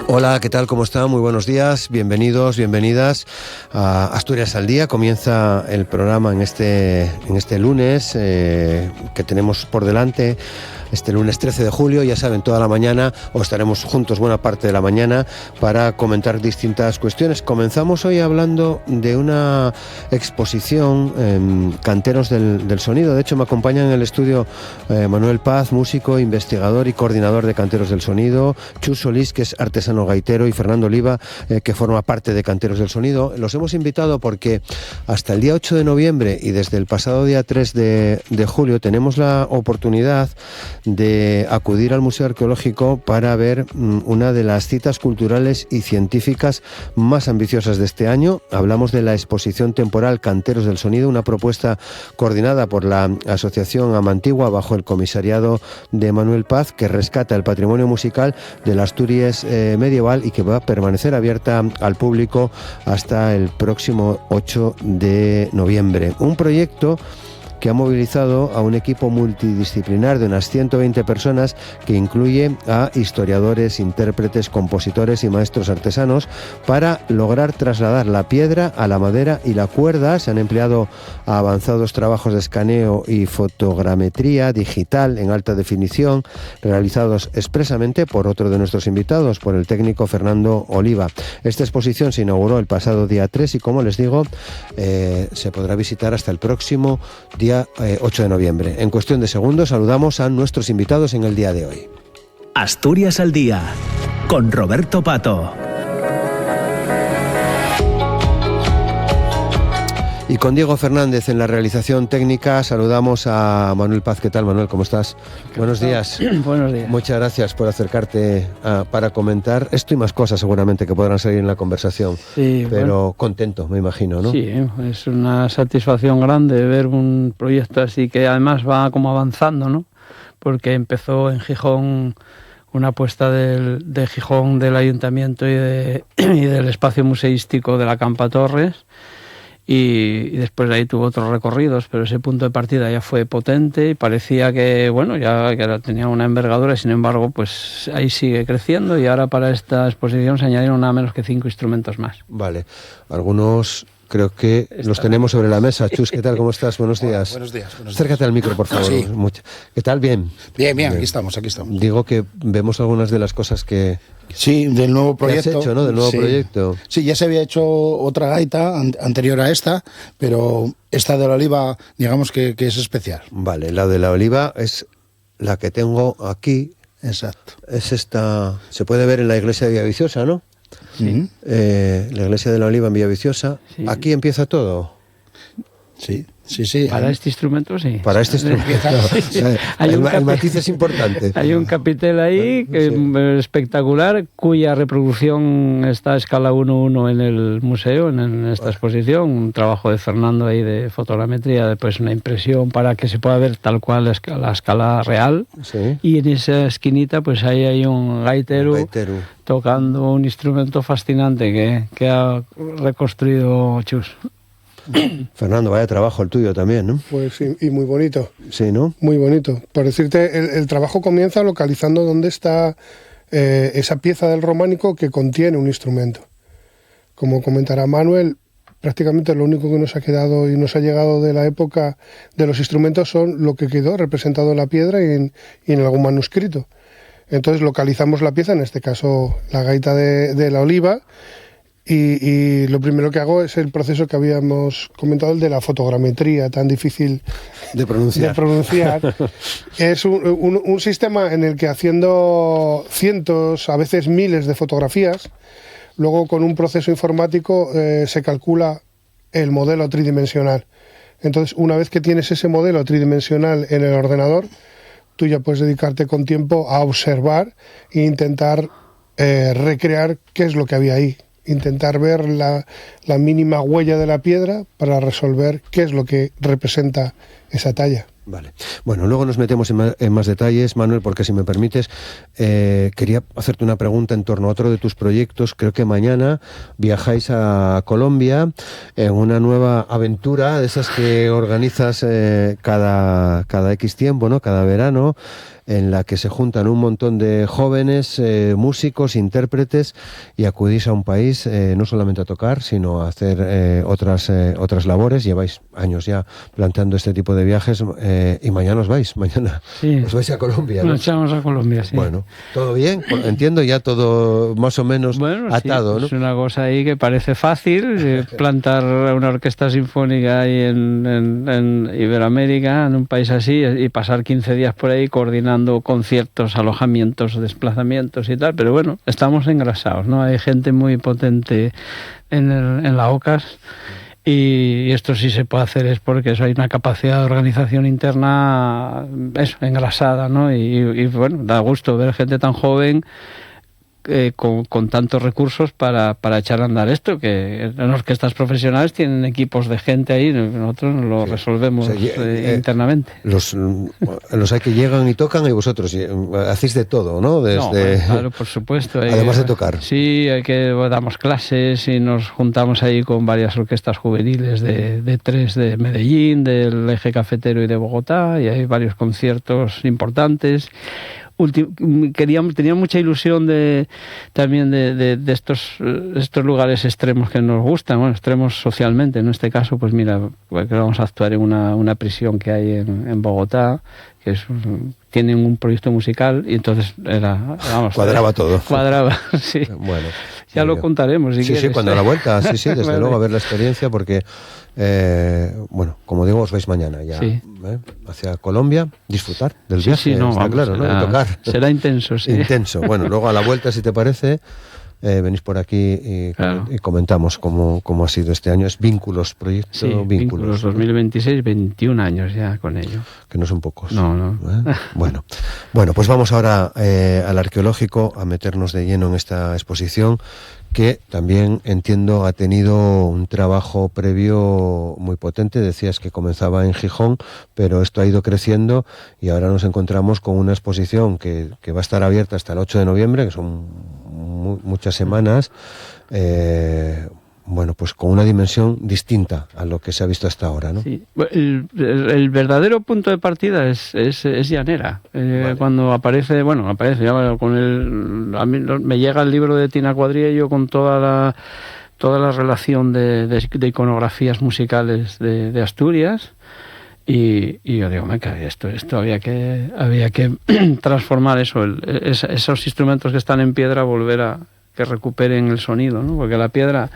Hola, ¿qué tal? ¿Cómo están? Muy buenos días, bienvenidos, bienvenidas a Asturias al Día. Comienza el programa en este lunes que tenemos por delante. Este lunes 13 de julio, ya saben, toda la mañana, o estaremos juntos buena parte de la mañana para comentar distintas cuestiones. Comenzamos hoy hablando de una exposición, Canteros del Sonido. De hecho, me acompaña en el estudio Manuel Paz, músico, investigador y coordinador de Canteros del Sonido, Chus Solís, que es artesano gaitero, y Fernando Oliva, que forma parte de Canteros del Sonido. Los hemos invitado porque hasta el día 8 de noviembre y desde el pasado día 3 de julio tenemos la oportunidad de acudir al Museo Arqueológico para ver una de las citas culturales y científicas más ambiciosas de este año. Hablamos de la exposición temporal Canteros del Sonido, una propuesta coordinada por la Asociación Amantigua bajo el comisariado de Manuel Paz, que rescata el patrimonio musical de la Asturias medieval y que va a permanecer abierta al público hasta el próximo 8 de noviembre. Un proyecto que ha movilizado a un equipo multidisciplinar de unas 120 personas que incluye a historiadores, intérpretes, compositores y maestros artesanos para lograr trasladar la piedra a la madera y la cuerda. Se han empleado avanzados trabajos de escaneo y fotogrametría digital en alta definición, realizados expresamente por otro de nuestros invitados, por el técnico Fernando Oliva. Esta exposición se inauguró el pasado día 3 y, como les digo, se podrá visitar hasta el próximo día 8 de noviembre. En cuestión de segundos saludamos a nuestros invitados en el día de hoy. Asturias al Día, con Roberto Pato. Y con Diego Fernández en la realización técnica. Saludamos a Manuel Paz. ¿Qué tal, Manuel? ¿Cómo estás? Buenos días. Buenos días. Muchas gracias por acercarte para comentar esto y más cosas seguramente que podrán salir en la conversación. Sí, pero bueno, contento, me imagino, ¿no? Sí, es una satisfacción grande ver un proyecto así que además va como avanzando, ¿no? Porque empezó en Gijón una apuesta de Gijón, del Ayuntamiento y del espacio museístico de la Campa Torres. Y después de ahí tuvo otros recorridos, pero ese punto de partida ya fue potente y parecía que, bueno, ya que tenía una envergadura, y sin embargo, pues ahí sigue creciendo, y ahora para esta exposición se añadieron nada menos que 5 instrumentos más. Vale, algunos creo que los tenemos sobre la mesa. Chus, ¿qué tal? ¿Cómo estás? Buenos días. Buenos días. Acércate al micro, por favor. Sí. ¿Qué tal? Bien. Bien, aquí estamos. Digo que vemos algunas de las cosas que... Sí, del nuevo proyecto. ¿Qué has hecho, no? Del nuevo proyecto. Sí, ya se había hecho otra gaita anterior a esta, pero esta de la Oliva, digamos que es especial. Vale, la de la Oliva es la que tengo aquí. Exacto. Es esta... Se puede ver en la iglesia de Villaviciosa, ¿no? Sí. La iglesia de la Oliva en Villaviciosa. Sí. Aquí empieza todo. Sí. Para este instrumento, sí. Para este instrumento. Sí. El matiz es importante. Hay un capitel ahí que es espectacular, cuya reproducción está a escala 1:1 en el museo, en esta exposición. Un trabajo de Fernando ahí de fotogrametría, después una impresión para que se pueda ver tal cual la escala real. Sí. Y en esa esquinita pues ahí hay un gaitero tocando un instrumento fascinante que ha reconstruido Chus. Fernando, vaya trabajo el tuyo también, ¿no? Pues sí, y muy bonito. Sí, ¿no? Muy bonito. Por decirte, el trabajo comienza localizando dónde está esa pieza del románico que contiene un instrumento. Como comentará Manuel, prácticamente lo único que nos ha quedado y nos ha llegado de la época de los instrumentos son lo que quedó representado en la piedra y en algún manuscrito. Entonces localizamos la pieza, en este caso la gaita de la Oliva, y lo primero que hago es el proceso que habíamos comentado, el de la fotogrametría, tan difícil de pronunciar. Es un sistema en el que, haciendo cientos, a veces miles de fotografías, luego con un proceso informático se calcula el modelo tridimensional. Entonces, una vez que tienes ese modelo tridimensional en el ordenador, tú ya puedes dedicarte con tiempo a observar e intentar recrear qué es lo que había ahí. Intentar ver la mínima huella de la piedra para resolver qué es lo que representa esa talla. Vale. Bueno, luego nos metemos en más detalles, Manuel, porque si me permites, quería hacerte una pregunta en torno a otro de tus proyectos. Creo que mañana viajáis a Colombia en una nueva aventura de esas que organizas cada X tiempo, ¿no? Cada verano. en la que se juntan un montón de jóvenes, músicos, intérpretes, y acudís a un país no solamente a tocar, sino a hacer otras labores. Lleváis años ya planteando este tipo de viajes, y mañana os vais a Colombia, ¿no? Nos echamos a Colombia, sí. Bueno, ¿todo bien? Entiendo ya todo más o menos atado, sí, ¿no? Es una cosa ahí que parece fácil, plantar una orquesta sinfónica ahí en Iberoamérica, en un país así, y pasar 15 días por ahí coordinando conciertos, alojamientos, desplazamientos y tal, pero bueno, estamos engrasados, ¿no? Hay gente muy potente en la OCAS. Y esto sí se puede hacer es porque hay una capacidad de organización interna engrasada, ¿no? Y bueno, da gusto ver gente tan joven con tantos recursos para echar a andar esto, que en orquestas profesionales tienen equipos de gente ahí, nosotros lo resolvemos internamente. Los hay que llegan y tocan, y vosotros hacéis de todo, ¿no? Claro, por supuesto. Además de tocar. Sí, damos clases y nos juntamos ahí con varias orquestas juveniles de tres de Medellín, del Eje Cafetero y de Bogotá, y hay varios conciertos importantes. Tenía mucha ilusión también de estos lugares extremos que nos gustan, bueno, extremos socialmente. En este caso, pues mira, vamos a actuar en una prisión que hay en Bogotá, que tienen un proyecto musical, y entonces cuadraba todo. Cuadraba, sí. Bueno, ya lo contaremos si quieres. Sí, cuando a la vuelta, sí, desde luego, a ver la experiencia, porque bueno, como digo, os vais mañana ya hacia Colombia, disfrutar del viaje, está claro, ¿no? Y tocar. Será intenso, sí. Intenso. Bueno, luego a la vuelta, si te parece, venís por aquí y comentamos cómo ha sido este año. Es Vínculos, proyecto sí, Vínculos. 2026, 21 años ya con ello. Que no son pocos. No. Bueno, pues vamos ahora al arqueológico, a meternos de lleno en esta exposición, que también, entiendo, ha tenido un trabajo previo muy potente. Decías que comenzaba en Gijón, pero esto ha ido creciendo y ahora nos encontramos con una exposición que va a estar abierta hasta el 8 de noviembre, que son muchas semanas, bueno, pues con una dimensión distinta a lo que se ha visto hasta ahora, ¿no? Sí. El verdadero punto de partida es Llanera. Vale. Cuando aparece ya con a mí me llega el libro de Tina Cuadriello con toda la relación de iconografías musicales de Asturias. Y yo digo, esto había que transformar esos instrumentos que están en piedra, volver a que recuperen el sonido, ¿no? Porque la piedra,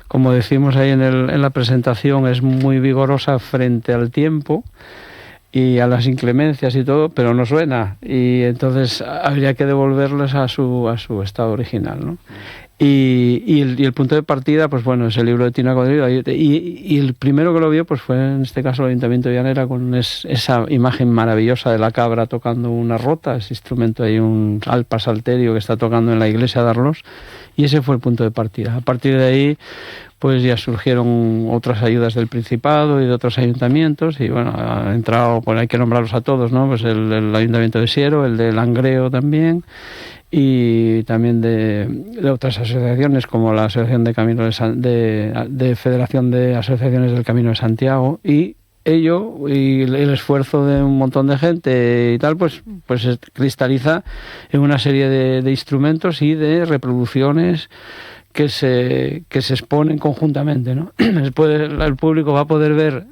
como decimos ahí en la presentación, es muy vigorosa frente al tiempo y a las inclemencias y todo, pero no suena, y entonces habría que devolverles a su estado original, ¿no? Y el punto de partida, pues bueno, es el libro de Tina Cuadriello, y el primero que lo vio pues fue en este caso el Ayuntamiento de Llanera, con esa imagen maravillosa de la cabra tocando una rota, ese instrumento ahí, un alpa salterio que está tocando en la iglesia de Arlós, y ese fue el punto de partida. A partir de ahí pues ya surgieron otras ayudas del Principado y de otros ayuntamientos, y bueno, ha entrado, pues hay que nombrarlos a todos, ¿no? Pues el Ayuntamiento de Siero, el de Langreo también, y también de otras asociaciones como la Asociación de Federación de Asociaciones del Camino de Santiago, y ello y el esfuerzo de un montón de gente y tal, pues se cristaliza en una serie de instrumentos y de reproducciones que se exponen conjuntamente, ¿no? El público va a poder ver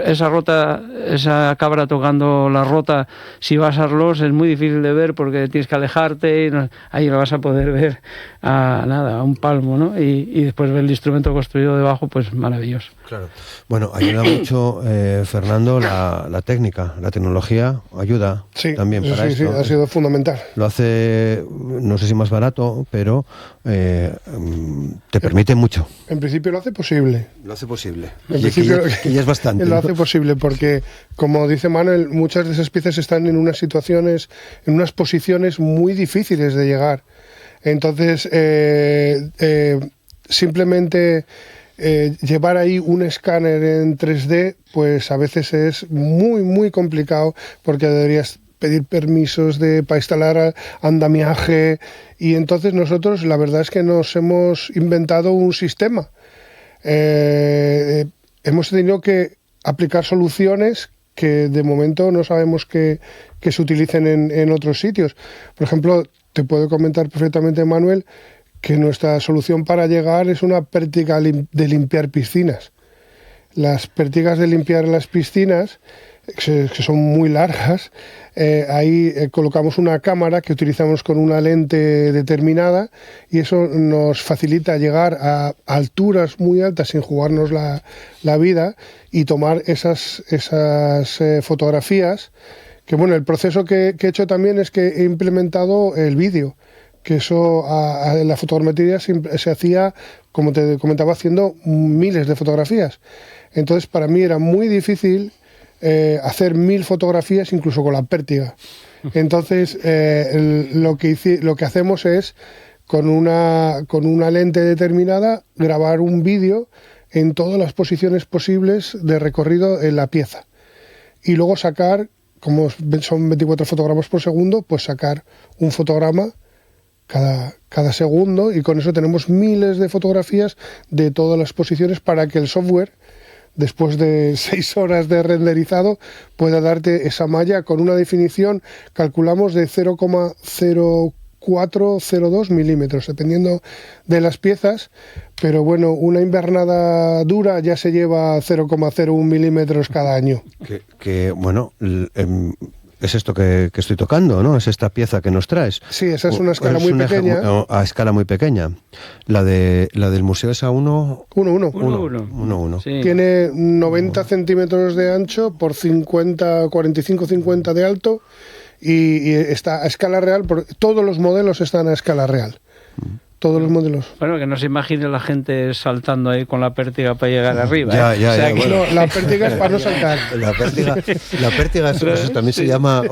esa cabra tocando la rota. Si vas a Arlós es muy difícil de ver porque tienes que alejarte, y ahí lo vas a poder ver a un palmo, ¿no? Y después ver el instrumento construido debajo, pues maravilloso. Claro. Bueno, ayuda mucho, Fernando, la técnica, la tecnología ayuda también para esto. Sí, ha sido fundamental. Lo hace, no sé si más barato, pero te permite mucho. En principio lo hace posible. Lo hace posible. En principio, que ya es bastante. Lo hace posible porque, como dice Manuel, muchas de esas piezas están en unas situaciones, en unas posiciones muy difíciles de llegar. Entonces, simplemente llevar ahí un escáner en 3D, pues a veces es muy, muy complicado, porque deberías pedir permisos para instalar andamiaje, y entonces nosotros la verdad es que nos hemos inventado un sistema. Hemos tenido que aplicar soluciones que de momento no sabemos que se utilicen en otros sitios. Por ejemplo, te puedo comentar perfectamente, Manuel, que nuestra solución para llegar es una pértiga de limpiar piscinas. Las pértigas de limpiar las piscinas, que son muy largas, ahí colocamos una cámara que utilizamos con una lente determinada y eso nos facilita llegar a alturas muy altas sin jugarnos la vida y tomar esas fotografías. Que bueno, el proceso que he hecho también es que he implementado el vídeo, que eso la fotogrametría se hacía, como te comentaba, haciendo miles de fotografías. Entonces para mí era muy difícil hacer 1000 fotografías incluso con la pértiga. Entonces lo que hacemos es con una lente determinada grabar un vídeo en todas las posiciones posibles de recorrido en la pieza y luego sacar, como son 24 fotogramas por segundo, pues sacar un fotograma cada segundo, y con eso tenemos miles de fotografías de todas las posiciones para que el software, después de 6 horas de renderizado, pueda darte esa malla con una definición, calculamos, de 0,0402 milímetros, dependiendo de las piezas, pero bueno, una invernada dura ya se lleva 0,01 milímetros cada año. Que bueno, es esto que estoy tocando, ¿no? Es esta pieza que nos traes. Sí, esa es una escala muy pequeña. A escala muy pequeña. La del museo es a 1:1. Sí. Tiene 90 centímetros de ancho por 45-50 de alto y está a escala real. Todos los modelos están a escala real. Todos los modelos. Bueno, que no se imagine la gente saltando ahí con la pértiga para llegar arriba. Bueno, la pértiga es para no saltar. La pértiga eso también se llama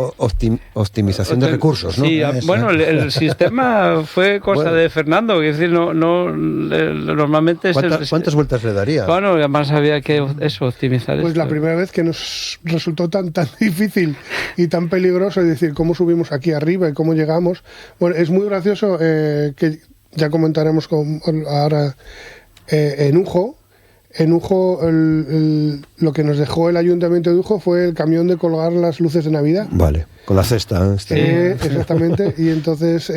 optimización de recursos, ¿no? Sí, bueno, el sistema fue cosa de Fernando, es decir, normalmente ¿Cuántas vueltas le daría? Bueno, además había que optimizar. Pues esto. La primera vez que nos resultó tan difícil y tan peligroso, es decir, cómo subimos aquí arriba y cómo llegamos. Bueno, es muy gracioso que ya comentaremos ahora en Ujo. En Ujo lo que nos dejó el Ayuntamiento de Ujo fue el camión de colgar las luces de Navidad. Vale, con la cesta. Exactamente, y entonces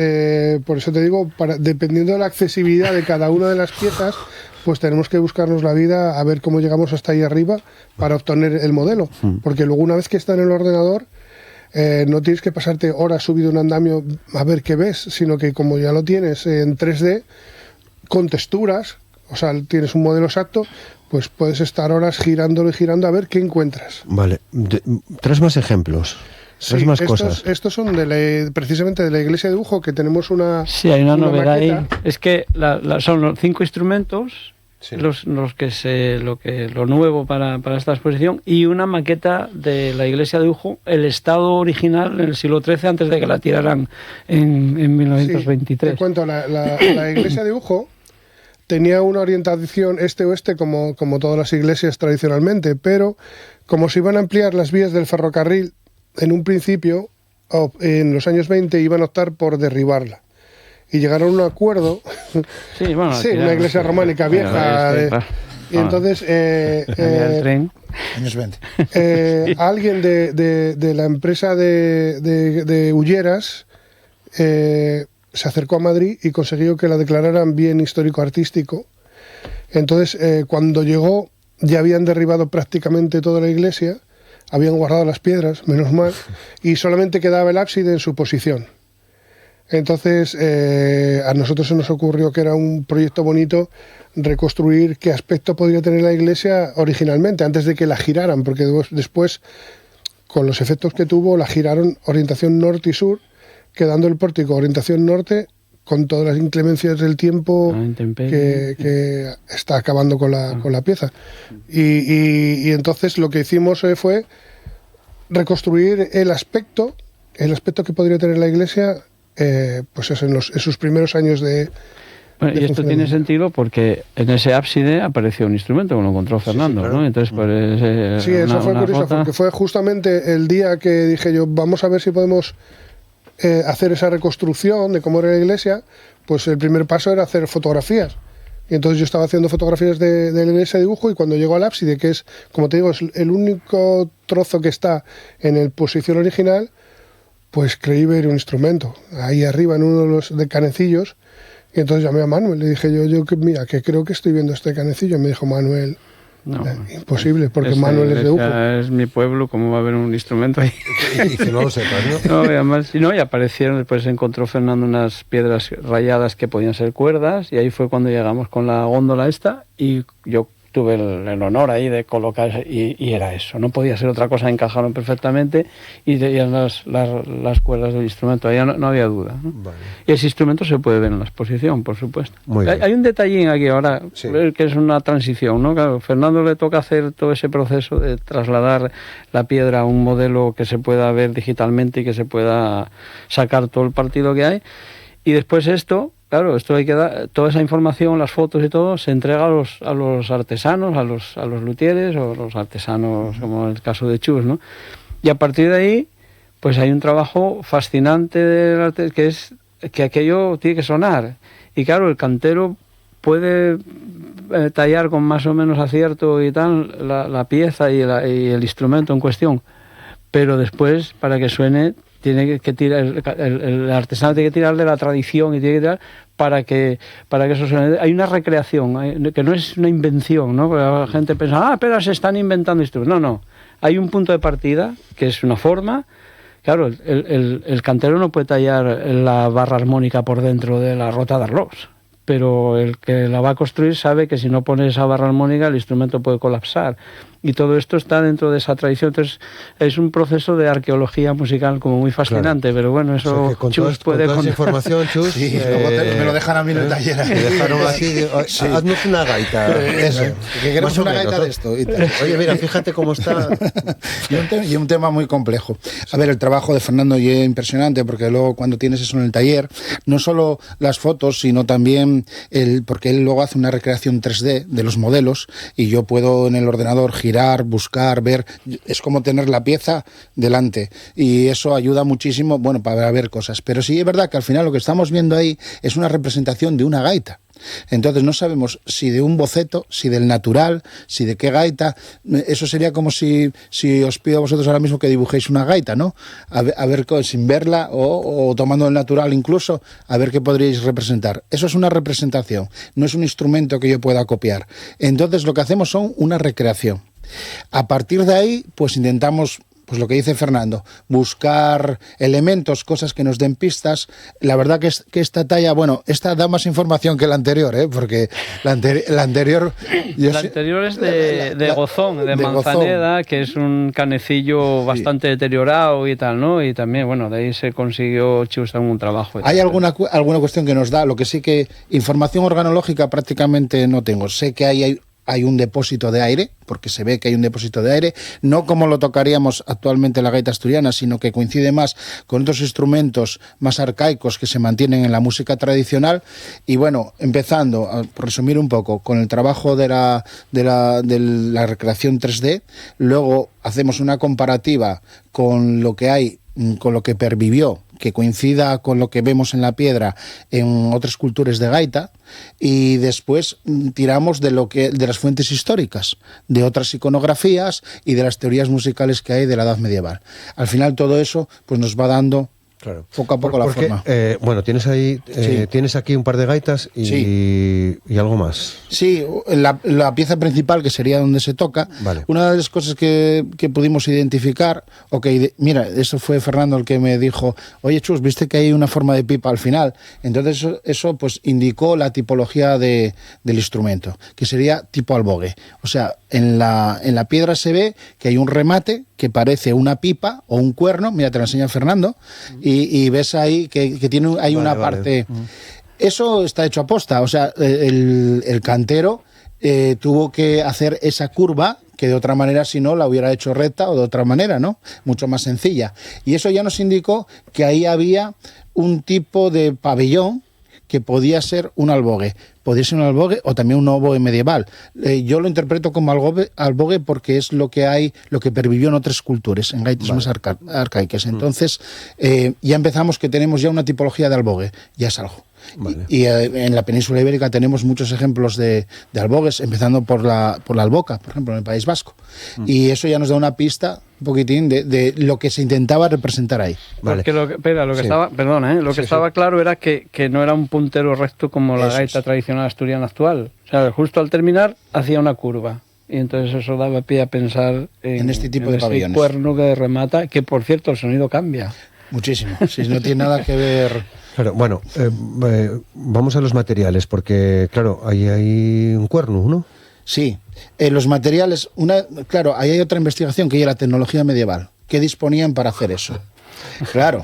por eso te digo, dependiendo de la accesibilidad de cada una de las piezas, pues tenemos que buscarnos la vida a ver cómo llegamos hasta ahí arriba para obtener el modelo, porque luego una vez que está en el ordenador, no tienes que pasarte horas subido un andamio a ver qué ves, sino que como ya lo tienes en 3D, con texturas, o sea, tienes un modelo exacto, pues puedes estar horas girándolo y girando a ver qué encuentras. Vale. ¿Tres más ejemplos? ¿Tres más cosas? Estos son precisamente de la iglesia de Ujo, que tenemos una... Sí, hay una novedad maqueta. ahí. Es que son los 5 instrumentos... Sí. Lo nuevo para esta exposición, y una maqueta de la iglesia de Ujo, el estado original en el siglo XIII, antes de que la tiraran en 1923. Sí, te cuento, la iglesia de Ujo tenía una orientación este-oeste como todas las iglesias tradicionalmente, pero como se iban a ampliar las vías del ferrocarril, en un principio, en los años 20, iban a optar por derribarla. Y llegaron a un acuerdo. Sí, bueno, una iglesia románica vieja. Y entonces el tren. Años 20. Alguien de la empresa de Ulleras se acercó a Madrid y consiguió que la declararan bien histórico-artístico. Entonces, cuando llegó, ya habían derribado prácticamente toda la iglesia, habían guardado las piedras, menos mal, y solamente quedaba el ábside en su posición. Entonces, a nosotros se nos ocurrió que era un proyecto bonito reconstruir qué aspecto podría tener la iglesia originalmente, antes de que la giraran, porque después, con los efectos que tuvo, la giraron orientación norte y sur, quedando el pórtico orientación norte, con todas las inclemencias del tiempo que está acabando con la pieza. Y entonces lo que hicimos fue reconstruir el aspecto que podría tener la iglesia, pues eso, en sus primeros años de... Bueno, y esto tiene sentido porque en ese ábside apareció un instrumento, como lo encontró Fernando, sí, claro, ¿no? Entonces, pues... sí, eso fue curioso, porque fue justamente el día que dije yo, vamos a ver si podemos hacer esa reconstrucción de cómo era la iglesia. Pues el primer paso era hacer fotografías. Y entonces yo estaba haciendo fotografías de ese dibujo, y cuando llego al ábside, que es, como te digo, es el único trozo que está en el posición original, pues creí ver un instrumento ahí arriba en uno de los canecillos. Y entonces llamé a Manuel, le dije mira, que creo que estoy viendo este canecillo. Y me dijo Manuel, no, imposible, porque Manuel es de Ujo. Es mi pueblo, ¿cómo va a haber un instrumento ahí? Y que no lo sepas, ¿no? No, y además, y aparecieron, después encontró Fernando unas piedras rayadas que podían ser cuerdas, y ahí fue cuando llegamos con la góndola esta, y yo tuve el honor ahí de colocar, y era eso, no podía ser otra cosa, encajaron perfectamente, y tenían las cuerdas del instrumento, ahí no había duda, ¿no? Vale. Y ese instrumento se puede ver en la exposición, por supuesto. Hay un detallín aquí ahora, sí, que es una transición, ¿no? Claro, Fernando le toca hacer todo ese proceso de trasladar la piedra a un modelo que se pueda ver digitalmente y que se pueda sacar todo el partido que hay, y después esto hay que dar, toda esa información, las fotos y todo, se entrega a los artesanos, a los luthieres o los artesanos, como en el caso de Chus, ¿no? Y a partir de ahí, pues hay un trabajo fascinante del arte, que es que aquello tiene que sonar. Y claro, el cantero puede tallar con más o menos acierto y tal la pieza y el instrumento en cuestión, pero después, para que suene, tiene que tirar, el artesano tiene que tirar de la tradición y tiene que tirar para que eso suene. Hay una recreación, que no es una invención, ¿no? Porque la gente piensa, pero se están inventando instrumentos. No. Hay un punto de partida, que es una forma. Claro, el cantero no puede tallar la barra armónica por dentro de la rota de arroz, pero el que la va a construir sabe que si no pone esa barra armónica el instrumento puede colapsar. Y todo esto está dentro de esa tradición. Entonces es un proceso de arqueología musical como muy fascinante, claro. Pero bueno, eso, o sea, que Chus puede contar. Esa información, Chus, sí, me lo dejan a mí en el taller. Me dejaron así, sí. Haznos una gaita. Eso, que queremos una gaita de esto. Y tal. Oye, mira, fíjate cómo está. Y un tema muy complejo. A ver, el trabajo de Fernando y es impresionante, porque luego cuando tienes eso en el taller, no solo las fotos, sino también porque él luego hace una recreación 3D de los modelos, y yo puedo en el ordenador girar, buscar, ver, es como tener la pieza delante, y eso ayuda muchísimo, bueno, para ver cosas. Pero sí es verdad que al final lo que estamos viendo ahí es una representación de una gaita. Entonces no sabemos si de un boceto, si del natural, si de qué gaita. Eso sería como si os pido a vosotros ahora mismo que dibujéis una gaita, ¿no? A ver sin verla o tomando el natural incluso, a ver qué podríais representar. Eso es una representación, no es un instrumento que yo pueda copiar. Entonces lo que hacemos son una recreación. A partir de ahí, pues intentamos, pues lo que dice Fernando, buscar elementos, cosas que nos den pistas. La verdad que esta talla, bueno, esta da más información que la anterior, porque la anterior... La anterior es de Gozón, de Manzaneda, Gozón, que es un canecillo bastante deteriorado y tal, ¿no? Y también, bueno, de ahí se consiguió Chus un trabajo. Hay alguna cuestión que nos da, lo que sí que información organológica prácticamente no tengo. Sé que hay un depósito de aire, porque se ve que hay un depósito de aire, no como lo tocaríamos actualmente la gaita asturiana, sino que coincide más con otros instrumentos más arcaicos que se mantienen en la música tradicional. Y bueno, empezando, por resumir un poco, con el trabajo de la recreación 3D, luego hacemos una comparativa con lo que hay, con lo que pervivió, que coincida con lo que vemos en la piedra en otras culturas de gaita, y después tiramos de las fuentes históricas, de otras iconografías y de las teorías musicales que hay de la Edad Medieval. Al final todo eso pues nos va dando, claro, poco a poco la forma. Bueno, tienes ahí, sí, tienes aquí un par de gaitas y, sí, y algo más. Sí, la pieza principal, que sería donde se toca. Vale. Una de las cosas que pudimos identificar, mira, eso fue Fernando el que me dijo, oye Chus, ¿viste que hay una forma de pipa al final? Entonces eso pues indicó la tipología del instrumento, que sería tipo albogue. O sea, en la piedra se ve que hay un remate que parece una pipa o un cuerno, mira, te lo enseña Fernando, y ves ahí que hay una parte... Eso está hecho a posta, o sea, el cantero tuvo que hacer esa curva, que de otra manera, si no, la hubiera hecho recta o de otra manera, ¿no? Mucho más sencilla. Y eso ya nos indicó que ahí había un tipo de pabellón que podía ser un albogue. Podría ser un albogue o también un oboe medieval. Yo lo interpreto como albogue porque es lo que pervivió en otras culturas, en gaitas más arcaicas. Entonces, ya empezamos que tenemos ya una tipología de albogue. Ya es algo. Vale. Y en la península ibérica tenemos muchos ejemplos de albogues, empezando por la Alboca, por ejemplo, en el País Vasco. Y eso ya nos da una pista un poquitín de lo que se intentaba representar ahí. Vale. Porque lo que Sí. estaba, perdona, lo que estaba claro era que no era un puntero recto como la Eso gaita es. tradicional asturiana actual. O sea, justo al terminar hacía una curva. Y entonces eso daba pie a pensar En este tipo de ese pabellones. cuerno que remata, que por cierto el sonido cambia. Muchísimo. Si no tiene nada que ver. Claro, bueno, vamos a los materiales, porque, claro, ahí hay un cuerno, ¿no? Sí, los materiales, claro, ahí hay otra investigación que es la tecnología medieval. ¿Qué disponían para hacer eso? Claro,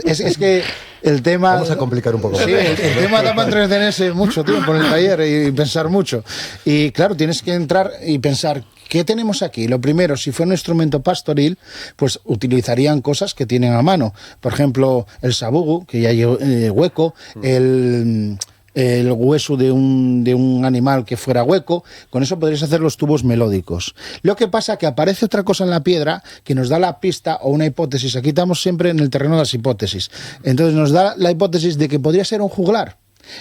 es que el tema... Vamos a complicar un poco. Sí, el tema da para entretenerse mucho tiempo en el taller y pensar mucho. Y claro, tienes que entrar y pensar, ¿qué tenemos aquí? Lo primero, si fue un instrumento pastoril, pues utilizarían cosas que tienen a mano. Por ejemplo, el sabugo, que ya hay hueco, el hueso de un animal que fuera hueco. Con eso podrías hacer los tubos melódicos. Lo que pasa que aparece otra cosa en la piedra que nos da la pista o una hipótesis. Aquí estamos siempre en el terreno de las hipótesis. Entonces nos da la hipótesis de que podría ser un juglar,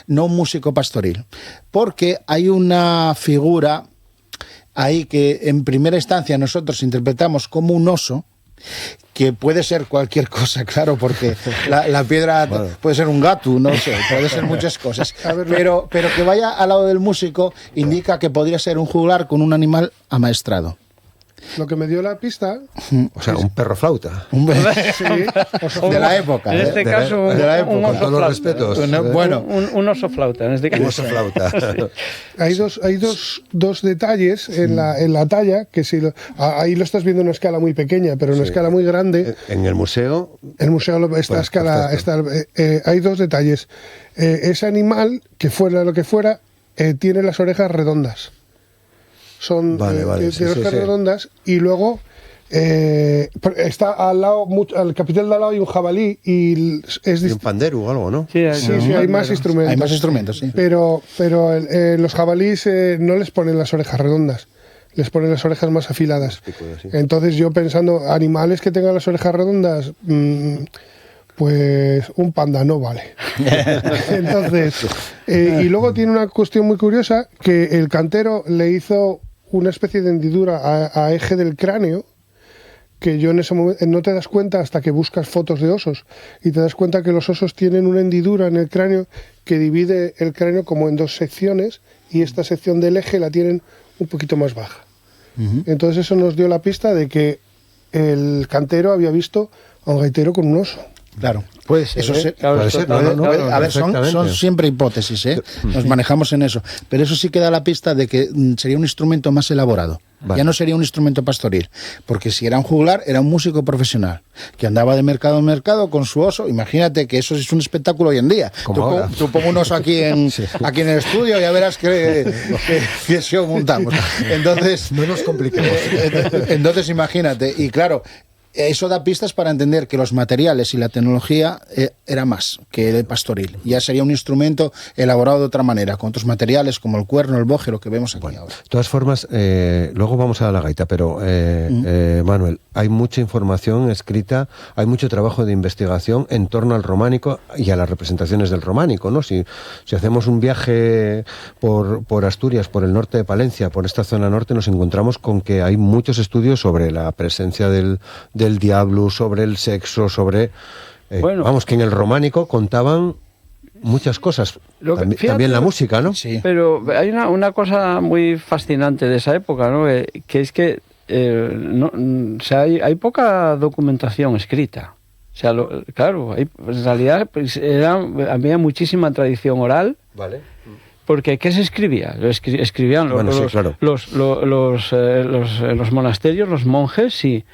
no un músico pastoril, porque hay una figura ahí que en primera instancia nosotros interpretamos como un oso, que puede ser cualquier cosa, claro, porque la piedra puede ser un gato, no sé, puede ser muchas cosas, pero que vaya al lado del músico indica que podría ser un juglar con un animal amaestrado. Lo que me dio la pista... O sea, un perro flauta. Sí, De la época. En este De caso, la un época, con oso todos los flauta. respetos. Bueno, Un oso flauta, en este caso. Un oso flauta. hay dos detalles en la talla, que ahí lo estás viendo en una escala muy pequeña, pero en una escala muy grande. En el museo... El museo, esta Pues, escala, perfecto. hay dos detalles. Ese animal, que fuera lo que fuera, tiene las orejas redondas. Son Vale, tiene sí, orejas sí. redondas, y luego está al lado, al capitel de al lado hay un jabalí y es Y un pandero o algo, ¿no? Sí, Sí, hay más instrumentos. hay más instrumentos, sí. Pero los jabalíes no les ponen las orejas redondas, les ponen las orejas más afiladas. Picudo, sí. Entonces yo pensando, animales que tengan las orejas redondas, pues un panda no vale. Entonces, y luego tiene una cuestión muy curiosa, que el cantero le hizo una especie de hendidura a eje del cráneo, que yo en ese momento no te das cuenta hasta que buscas fotos de osos, y te das cuenta que los osos tienen una hendidura en el cráneo que divide el cráneo como en dos secciones, y esta sección del eje la tienen un poquito más baja. Entonces eso nos dio la pista de que el cantero había visto a un gaitero con un oso. Claro. Puede ser. Eso se- Claro, puede ser, total- no, claro, A ver, son perfectamente. siempre hipótesis, ¿eh? Nos manejamos en eso. Pero eso sí que da la pista de que sería un instrumento más elaborado. Vale. Ya no sería un instrumento pastoril. Porque si era un juglar, era un músico profesional que andaba de mercado en mercado con su oso. Imagínate que eso es un espectáculo hoy en día. Como ahora. Tú pon un oso aquí en el estudio y ya verás qué show montamos. Entonces, No nos compliquemos. entonces imagínate. Y claro, eso da pistas para entender que los materiales y la tecnología era más que el pastoril. Ya sería un instrumento elaborado de otra manera, con otros materiales como el cuerno, el boje, lo que vemos aquí ahora. De todas formas, luego vamos a la gaita, pero Manuel, hay mucha información escrita, hay mucho trabajo de investigación en torno al románico y a las representaciones del románico, ¿no? Si hacemos un viaje por Asturias, por el norte de Palencia, por esta zona norte, nos encontramos con que hay muchos estudios sobre la presencia del diablo, sobre el sexo, sobre... Bueno. vamos, que en el románico contaban muchas cosas. Fíjate, También la música, ¿no? Sí. Pero hay una cosa muy fascinante de esa época, ¿no? Que es que o sea, hay poca documentación escrita. O sea, claro, en realidad pues, había muchísima tradición oral. Vale. Porque ¿qué se escribía? Escribían Bueno, sí, claro. los monasterios, los monjes, sí.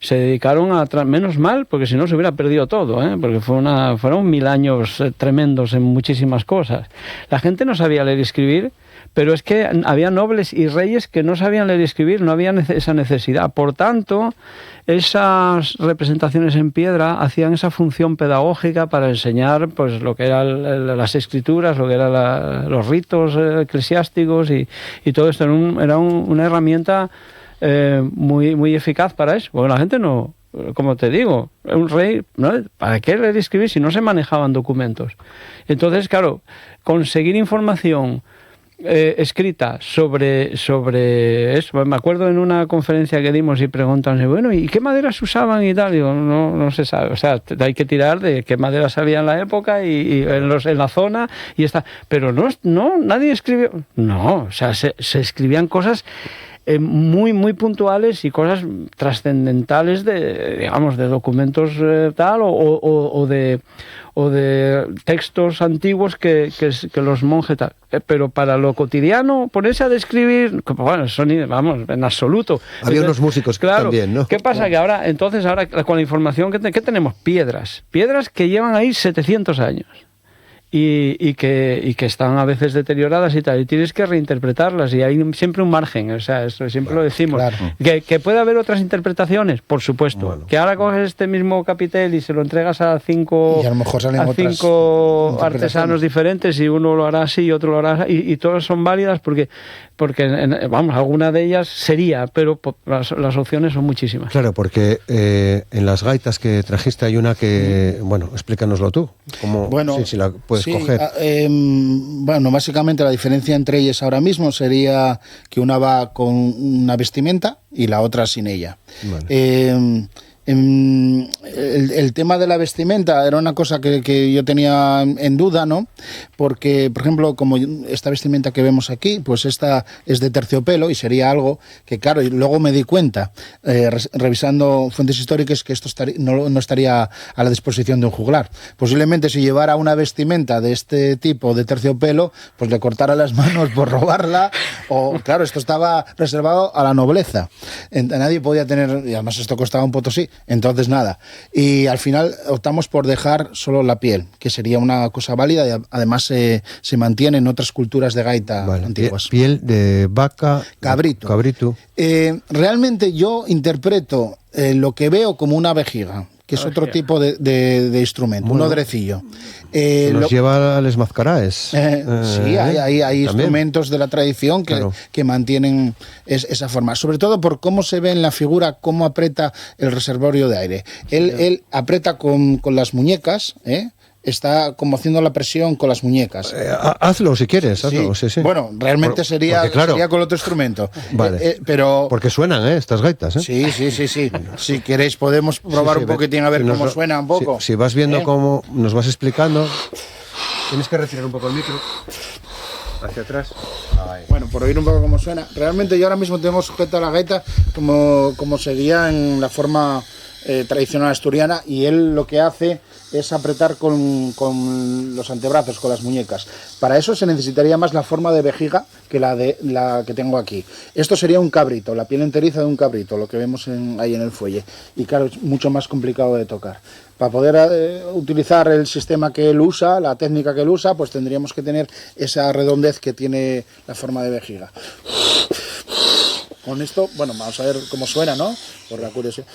Se dedicaron menos mal, porque si no se hubiera perdido todo, ¿eh? Porque fueron 1000 años tremendos en muchísimas cosas. La gente no sabía leer y escribir, pero es que había nobles y reyes que no sabían leer y escribir, no había esa necesidad. Por tanto, esas representaciones en piedra hacían esa función pedagógica para enseñar pues lo que eran las escrituras, lo que eran los ritos eclesiásticos y todo esto. Era una herramienta muy, muy eficaz para eso, porque la gente no como te digo, un rey, ¿no? ¿Para qué leer y escribir si no se manejaban documentos? Entonces, claro, conseguir información escrita sobre eso. Me acuerdo en una conferencia que dimos y preguntan, bueno, ¿y qué maderas usaban y tal? Digo, no se sabe. O sea, hay que tirar de qué maderas había en la época y en la zona y está. Pero no, nadie escribió. No, o sea, se escribían cosas muy puntuales y cosas trascendentales de documentos tal o de textos antiguos que los monjes tal. Pero para lo cotidiano, ponerse a describir, bueno, vamos, en absoluto. Había unos músicos también, ¿no? ¿Qué pasa? Que ahora con la información que tenemos, piedras que llevan ahí 700 años. Y que están a veces deterioradas y tal, y tienes que reinterpretarlas, y hay siempre un margen, o sea, esto siempre lo decimos. Claro. ¿Que puede haber otras interpretaciones? Por supuesto. Bueno. Que ahora coges este mismo capitel y se lo entregas a cinco artesanos diferentes, y uno lo hará así y otro lo hará así, y todas son válidas porque vamos, alguna de ellas sería, pero las opciones son muchísimas. Claro, porque en las gaitas que trajiste hay una que, bueno, explícanoslo tú. Si la puedes coger. Bueno, básicamente la diferencia entre ellas ahora mismo sería que una va con una vestimenta y la otra sin ella. Vale. El tema de la vestimenta era una cosa que yo tenía en duda, ¿no? Porque, por ejemplo, como esta vestimenta que vemos aquí, pues esta es de terciopelo y sería algo que, claro, y luego me di cuenta, revisando fuentes históricas, que esto no estaría a la disposición de un juglar. Posiblemente si llevara una vestimenta de este tipo de terciopelo, pues le cortara las manos por robarla, o, claro, esto estaba reservado a la nobleza. Nadie podía tener, y además esto costaba un potosí. Entonces nada, y al final optamos por dejar solo la piel, que sería una cosa válida, y además se mantiene en otras culturas de gaita antiguas. Piel de vaca, cabrito. Realmente yo interpreto lo que veo como una vejiga, que es otro tipo de instrumento, un odrecillo. Nos lleva al esmazcaraes. Sí, hay instrumentos de la tradición que mantienen esa forma, sobre todo por cómo se ve en la figura, cómo aprieta el reservorio de aire. Él aprieta con las muñecas, está como haciendo la presión con las muñecas. Hazlo si quieres, hazlo. Sí. Bueno, realmente sería con otro instrumento. Vale. Pero porque suenan, estas gaitas, Sí. Si queréis podemos probar un poquitín a ver cómo suena un poco. Si vas viendo cómo nos vas explicando, tienes que retirar un poco el micro hacia atrás. Bueno, por oír un poco cómo suena. Realmente yo ahora mismo tengo sujeta la gaita como sería en la forma tradicional asturiana, y él lo que hace es apretar con los antebrazos, con las muñecas. Para eso se necesitaría más la forma de vejiga que la que tengo aquí. Esto sería un cabrito, la piel enteriza de un cabrito, lo que vemos ahí en el fuelle. Y claro, es mucho más complicado de tocar. Para poder utilizar el sistema que él usa, la técnica que él usa, pues tendríamos que tener esa redondez que tiene la forma de vejiga. Con esto, bueno, vamos a ver cómo suena, ¿no? Por la curiosidad.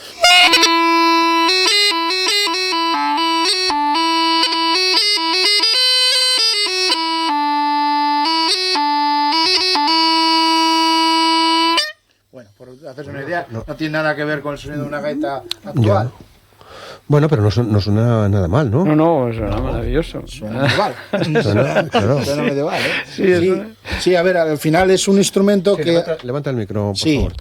Bueno, por hacerse una idea, no tiene nada que ver con el sonido de una gaita actual. Ya. Bueno, pero no suena nada mal, ¿no? No, suena maravilloso. Suena medieval. Suena medieval, ¿eh? Sí, a ver, al final es un instrumento que... Levanta el micro, por favor.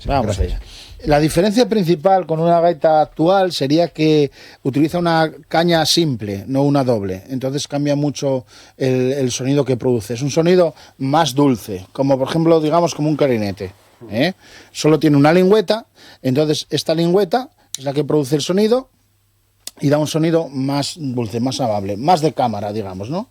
Vamos allá. La diferencia principal con una gaita actual sería que utiliza una caña simple, no una doble. Entonces cambia mucho el sonido que produce. Es un sonido más dulce, como por ejemplo, digamos, como un clarinete. Solo tiene una lingüeta, entonces esta lingüeta es la que produce el sonido y da un sonido más dulce, más amable, más de cámara, digamos, ¿no?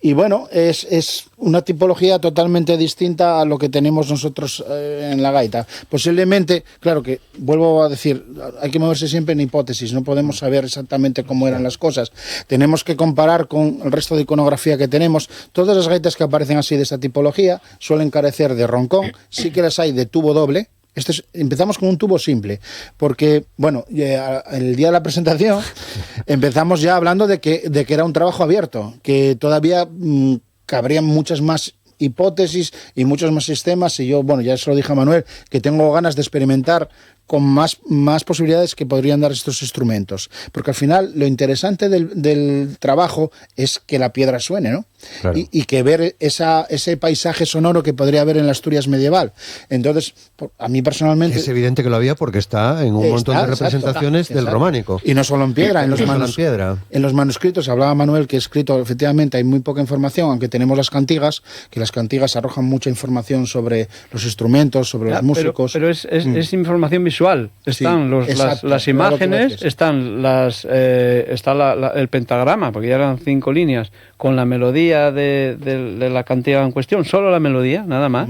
Y bueno, es una tipología totalmente distinta a lo que tenemos nosotros en la gaita. Posiblemente, claro que, vuelvo a decir, hay que moverse siempre en hipótesis, no podemos saber exactamente cómo eran las cosas. Tenemos que comparar con el resto de iconografía que tenemos. Todas las gaitas que aparecen así de esta tipología suelen carecer de roncón, sí que las hay de tubo doble. Empezamos con un tubo simple, porque, bueno, el día de la presentación empezamos ya hablando de que era un trabajo abierto, que todavía cabrían muchas más hipótesis y muchos más sistemas, y yo, bueno, ya se lo dije a Manuel, que tengo ganas de experimentar con más posibilidades que podrían dar estos instrumentos. Porque al final lo interesante del trabajo es que la piedra suene, ¿no? Claro. Y que ver ese paisaje sonoro que podría haber en la Asturias medieval. Entonces, a mí personalmente... Es evidente que lo había porque está en un montón de representaciones del románico. Y no solo en piedra, en los manuscritos, hablaba Manuel que escrito, efectivamente, hay muy poca información, aunque tenemos las cantigas, que las cantigas arrojan mucha información sobre los instrumentos, sobre los músicos. Pero es información visual. Están las imágenes, están está el pentagrama, porque ya eran 5 líneas, con la melodía de la cantiga en cuestión, solo la melodía, nada más.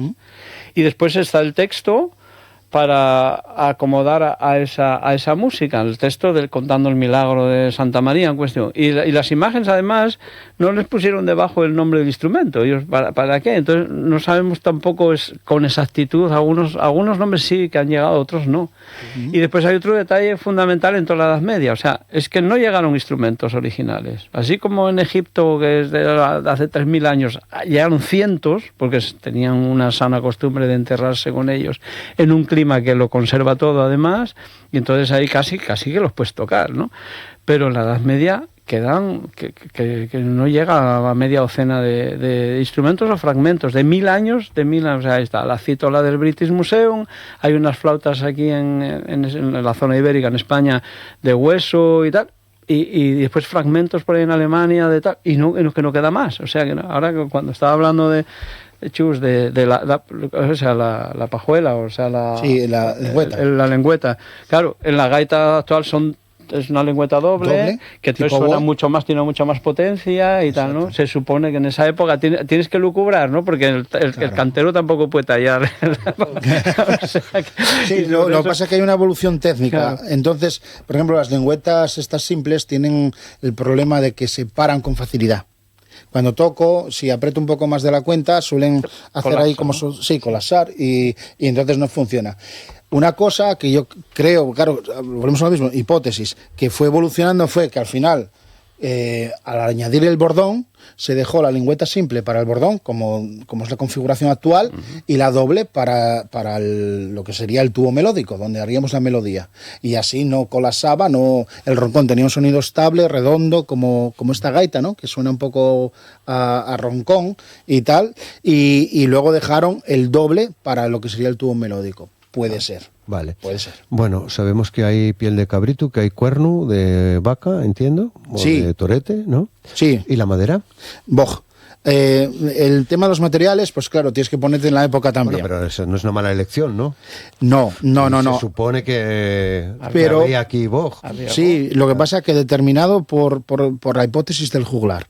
Y después está el texto para acomodar a esa música, el texto contando el milagro de Santa María en cuestión. Y las imágenes, además, no les pusieron debajo el nombre del instrumento. Ellos, ¿para qué? Entonces, no sabemos tampoco con exactitud. Algunos nombres sí que han llegado, otros no. Y después hay otro detalle fundamental en toda la Edad Media. O sea, es que no llegaron instrumentos originales. Así como en Egipto, que es de hace 3.000 años, llegaron cientos, porque tenían una sana costumbre de enterrarse con ellos en un clima que lo conserva todo además, y entonces ahí casi que los puedes tocar, ¿no? Pero en la Edad Media quedan que no llega a media docena de instrumentos o fragmentos de 1.000 años, o sea, ahí está la cítola del British Museum, hay unas flautas aquí en la zona ibérica, en España, de hueso y tal, y después fragmentos por ahí en Alemania de tal, y que no queda más. O sea, que ahora cuando estaba hablando de Chus, de la pajuela, o sea, la lengüeta. La lengüeta. Claro, en la gaita actual es una lengüeta doble que suena mucho más, tiene mucha más potencia y tal, ¿no? Se supone que en esa época tienes que lucubrar, ¿no? Porque el cantero tampoco puede tallar. Lo que pasa es que hay una evolución técnica. Claro. Entonces, por ejemplo, las lengüetas estas simples tienen el problema de que se paran con facilidad. Cuando toco, si aprieto un poco más de la cuenta, suelen hacer ahí como colapsar y entonces no funciona. Una cosa que yo creo, claro, volvemos a lo mismo, hipótesis, que fue evolucionando fue que al final, al añadir el bordón, se dejó la lengüeta simple para el bordón, como es la configuración actual, y la doble para lo que sería el tubo melódico, donde haríamos la melodía. Y así no colapsaba, el roncón tenía un sonido estable, redondo, como esta gaita, ¿no? Que suena un poco a roncón y tal, y luego dejaron el doble para lo que sería el tubo melódico. Puede ser. Vale. Puede ser. Bueno, sabemos que hay piel de cabrito, que hay cuerno de vaca, entiendo, o de torete, ¿no? Sí. ¿Y la madera? Boj. El tema de los materiales, pues claro, tienes que ponerte en la época también. Bueno, pero eso no es una mala elección, ¿no? No. Se supone que había aquí boj. Sí, lo que pasa es que determinado por la hipótesis del juglar.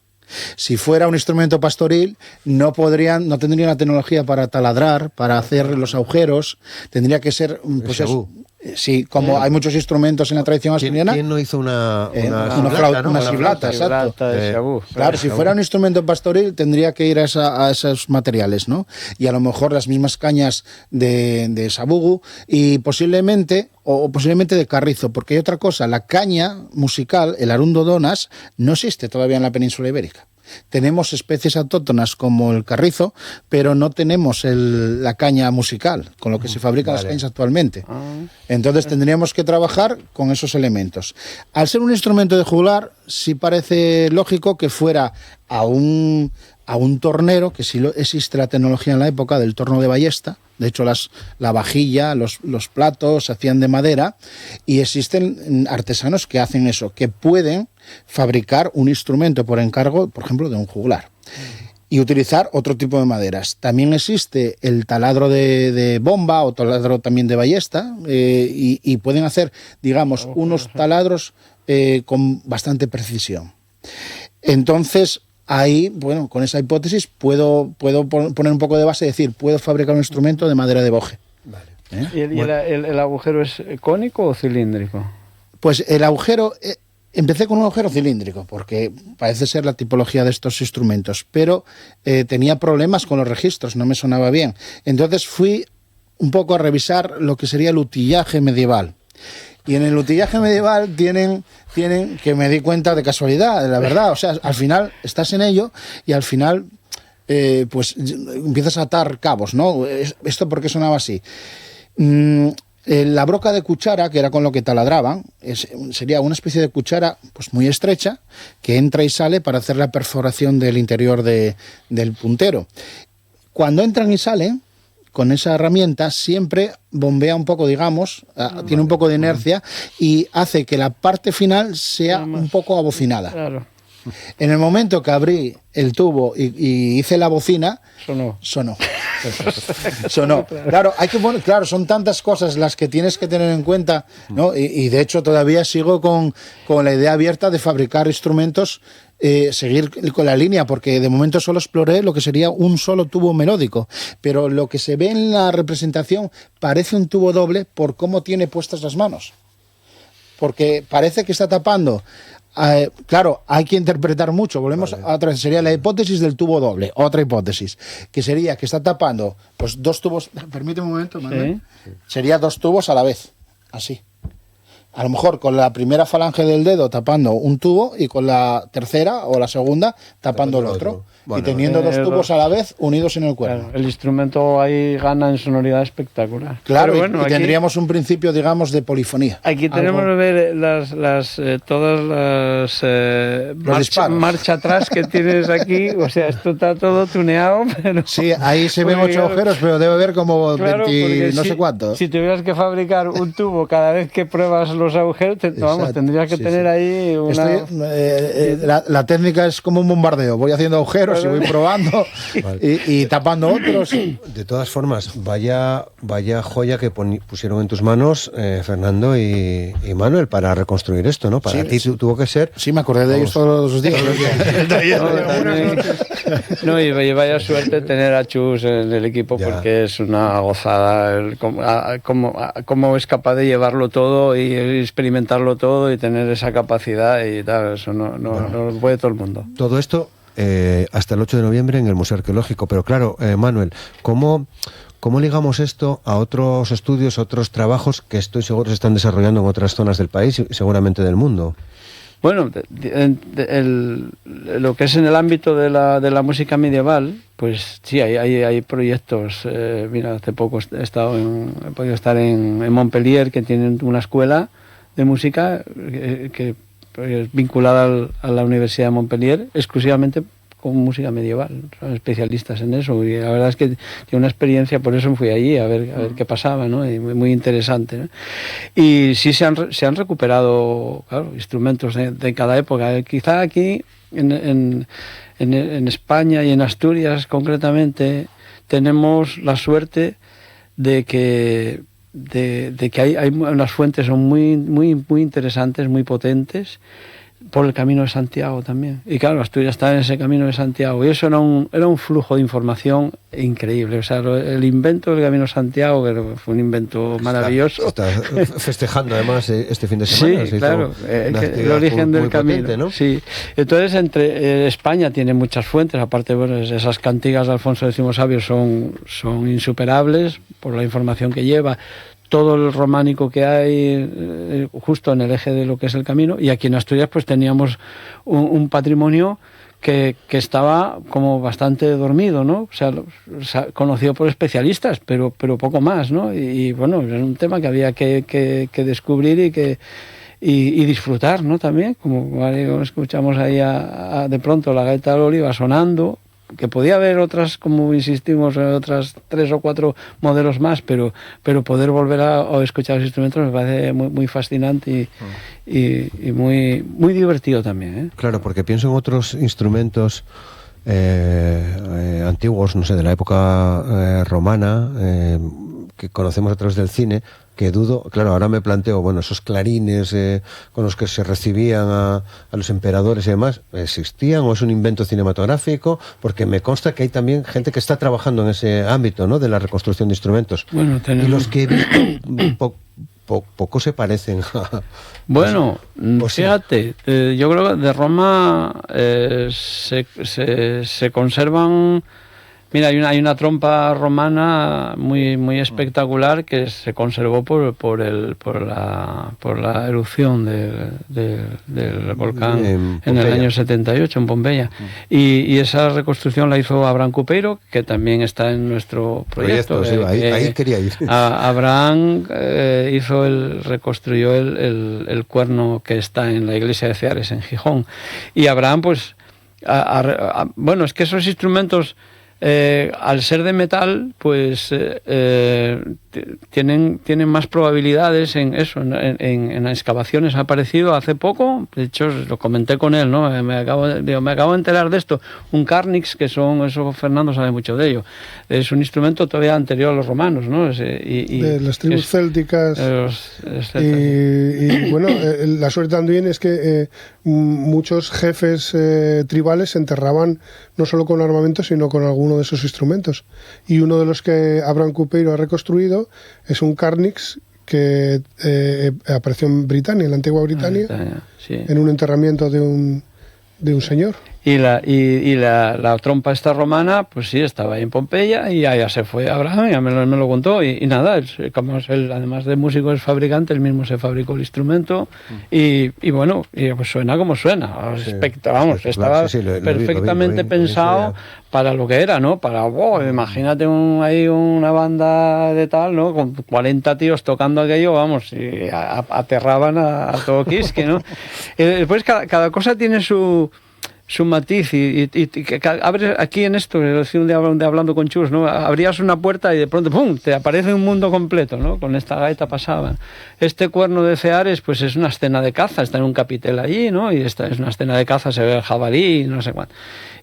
Si fuera un instrumento pastoril, no tendrían la tecnología para taladrar, para hacer los agujeros. Tendría que ser, pues eso. Sí, como hay muchos instrumentos en la tradición asturiana. ¿Quién no hizo una siblata, exacto. Claro, si fuera un instrumento pastoril, tendría que ir a esos materiales, ¿no? Y a lo mejor las mismas cañas de sabugu y posiblemente de carrizo, porque hay otra cosa, la caña musical, el arundo donas, no existe todavía en la península ibérica. Tenemos especies autóctonas como el carrizo, pero no tenemos la caña musical, con lo que se fabrican las cañas actualmente. Entonces tendríamos que trabajar con esos elementos. Al ser un instrumento de juglar, sí parece lógico que fuera a un tornero, que sí existe la tecnología en la época del torno de ballesta. De hecho, la vajilla, los platos se hacían de madera y existen artesanos que hacen eso, que pueden fabricar un instrumento por encargo, por ejemplo, de un juglar y utilizar otro tipo de maderas. También existe el taladro de bomba o taladro también de ballesta y pueden hacer, digamos, unos taladros con bastante precisión. Entonces, ahí, bueno, con esa hipótesis puedo poner un poco de base y decir, puedo fabricar un instrumento de madera de boje. Vale. ¿Y el agujero es cónico o cilíndrico? Pues el agujero, empecé con un agujero cilíndrico, porque parece ser la tipología de estos instrumentos, pero tenía problemas con los registros, no me sonaba bien. Entonces fui un poco a revisar lo que sería el utillaje medieval. Y en el utillaje medieval tienen que me di cuenta de casualidad, la verdad. O sea, al final estás en ello y al final pues empiezas a atar cabos, ¿no? ¿Esto por qué sonaba así? La broca de cuchara, que era con lo que taladraban, sería una especie de cuchara pues muy estrecha que entra y sale para hacer la perforación del interior del puntero. Cuando entran y salen, con esa herramienta siempre bombea un poco, digamos, tiene un poco de inercia y hace que la parte final sea un poco abocinada. Claro. En el momento que abrí el tubo y hice la bocina, sonó. Claro, claro, son tantas cosas las que tienes que tener en cuenta, ¿no? Y de hecho todavía sigo con la idea abierta de fabricar instrumentos, seguir con la línea, porque de momento solo exploré lo que sería un solo tubo melódico, pero lo que se ve en la representación parece un tubo doble por cómo tiene puestas las manos, porque parece que está tapando. Claro, hay que interpretar mucho. Volvemos a otra vez. Sería la hipótesis del tubo doble. Otra hipótesis, que sería que está tapando pues 2 tubos. Permíteme un momento, Manuel. Sí. Sería 2 tubos a la vez. Así. A lo mejor con la primera falange del dedo tapando un tubo y con la tercera o la segunda tapando el otro. Bueno, y teniendo 2 tubos a la vez unidos en el cuerno. Claro, el instrumento ahí gana en sonoridad espectacular. Claro, bueno, y tendríamos un principio, digamos, de polifonía. Aquí tenemos que ver todas las marcha atrás que tienes aquí. O sea, esto está todo tuneado. Pero sí, ahí se ven 8 agujeros, pero debe haber como 20 no sé cuántos. Si tuvieras que fabricar un tubo cada vez que pruebas los agujeros, tendrías que tener ahí una... la técnica es como un bombardeo. Voy haciendo agujeros y voy probando y tapando otros. De todas formas, vaya joya que pusieron en tus manos, Fernando y Manuel, para reconstruir esto, ¿no? Para ti tuvo que ser... Sí, me acordé de ellos todos los días. No, y vaya suerte tener a Chus en el equipo, porque es una gozada cómo es capaz de llevarlo todo y experimentarlo todo y tener esa capacidad y tal. Eso no lo puede todo el mundo. Todo esto hasta el 8 de noviembre en el Museo Arqueológico. Pero claro, Manuel, ¿cómo ligamos esto a otros estudios, a otros trabajos que estoy seguro se están desarrollando en otras zonas del país y seguramente del mundo? Bueno, lo que es en el ámbito de la música medieval, pues sí, hay proyectos. Mira, hace poco he podido estar en Montpellier, que tienen una escuela de música que es vinculada a la Universidad de Montpellier, exclusivamente con música medieval. Son especialistas en eso y la verdad es que tiene una experiencia, por eso fui allí a ver qué pasaba, ¿no? Y muy interesante, ¿no? Y sí se han recuperado, claro, instrumentos de cada época. Quizá aquí en España y en Asturias concretamente tenemos la suerte de que hay unas fuentes son muy interesantes, muy potentes, por el Camino de Santiago también. Y claro, Asturias está en ese Camino de Santiago y eso era un flujo de información increíble. O sea, el invento del Camino de Santiago, que fue un invento maravilloso. Está festejando además este fin de semana. Sí, claro, el origen del camino. Potente, ¿no? Sí. Entonces, España tiene muchas fuentes, aparte, bueno, esas cantigas de Alfonso X Sabio son insuperables por la información que lleva. Todo el románico que hay justo en el eje de lo que es el camino, y aquí en Asturias pues teníamos un patrimonio que estaba como bastante dormido, ¿no? O sea, conocido por especialistas, pero poco más, ¿no? Y bueno, es un tema que había que descubrir y disfrutar, ¿no? También, como escuchamos ahí de pronto la gaita del oliva sonando, que podía haber otras, como insistimos, otras 3 o 4 modelos más, pero poder volver a escuchar los instrumentos me parece muy fascinante y muy divertido también, ¿eh? Claro, porque pienso en otros instrumentos antiguos, no sé, de la época romana, que conocemos a través del cine, que dudo, claro, ahora me planteo, bueno, esos clarines con los que se recibían a los emperadores y demás, ¿existían o es un invento cinematográfico? Porque me consta que hay también gente que está trabajando en ese ámbito, ¿no?, de la reconstrucción de instrumentos. Bueno, y los que he visto poco se parecen a... Bueno, fíjate, yo creo que de Roma se conservan Mira, hay una trompa romana muy espectacular que se conservó por la erupción del volcán en el año 78 en Pompeya. Y esa reconstrucción la hizo Abraham Cupeiro, que también está en nuestro proyecto. Sí, ahí quería ir. Abraham reconstruyó el cuerno que está en la iglesia de Ceares, en Gijón. Y Abraham, pues, bueno, es que esos instrumentos, al ser de metal, pues tienen más probabilidades en eso, en excavaciones. Ha aparecido hace poco, de hecho lo comenté con él, ¿no? Me acabo de enterar de esto, un carnix, que eso Fernando sabe mucho de ello. Es un instrumento todavía anterior a los romanos, ¿no? De las tribus célticas. Y bueno, la suerte también es que muchos jefes tribales se enterraban no solo con armamento, sino con alguno de esos instrumentos. Y uno de los que Abraham Cupeiro ha reconstruido es un carnix que apareció en Britania, en la antigua Britania, sí, en un enterramiento de un señor. Y la trompa esta romana, pues sí, estaba ahí en Pompeya, y ya se fue Abraham, ya me lo contó, y nada, como él, además de músico, es fabricante, él mismo se fabricó el instrumento, y bueno, pues suena como suena, sí, vamos, sí, estaba lo perfectamente vi, pensado para lo que era, ¿no? Imagínate ahí una banda de tal, ¿no? Con 40 tíos tocando aquello, vamos, y aterraban a todo Quisque, ¿no? Después cada cosa tiene su matiz, y abres aquí en esto, un día hablando con Chus, ¿no? Abrías una puerta y de pronto ¡pum!, te aparece un mundo completo, ¿no? Con esta gaita pasaban. Este cuerno de Ceares, pues es una escena de caza, está en un capitel allí, ¿no? Y esta es una escena de caza, se ve el jabalí, no sé cuánto.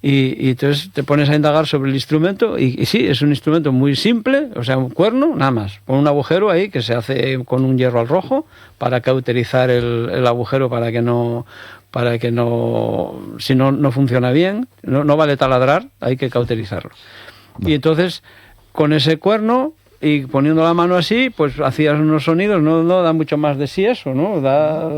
Y entonces te pones a indagar sobre el instrumento, y sí, es un instrumento muy simple, o sea, un cuerno, nada más, con un agujero ahí que se hace con un hierro al rojo para cauterizar el agujero para que no, si no funciona bien, no vale taladrar, hay que cauterizarlo. Y entonces, con ese cuerno y poniendo la mano así, pues hacías unos sonidos, no da mucho más de sí eso, ¿no? Dará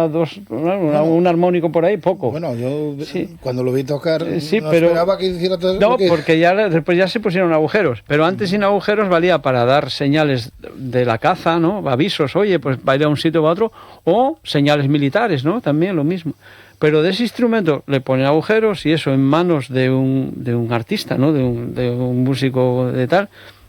un armónico por ahí, poco. Bueno, yo cuando lo vi tocar, sí, no pero esperaba que hiciera todo eso. No, porque después ya se pusieron agujeros, pero antes sin agujeros valía para dar señales de la caza, ¿no? Avisos, oye, pues va a ir a un sitio o a otro, o señales militares, ¿no? También lo mismo. Pero de ese instrumento le ponen agujeros, y eso en manos de un artista, ¿no? De un músico de tal,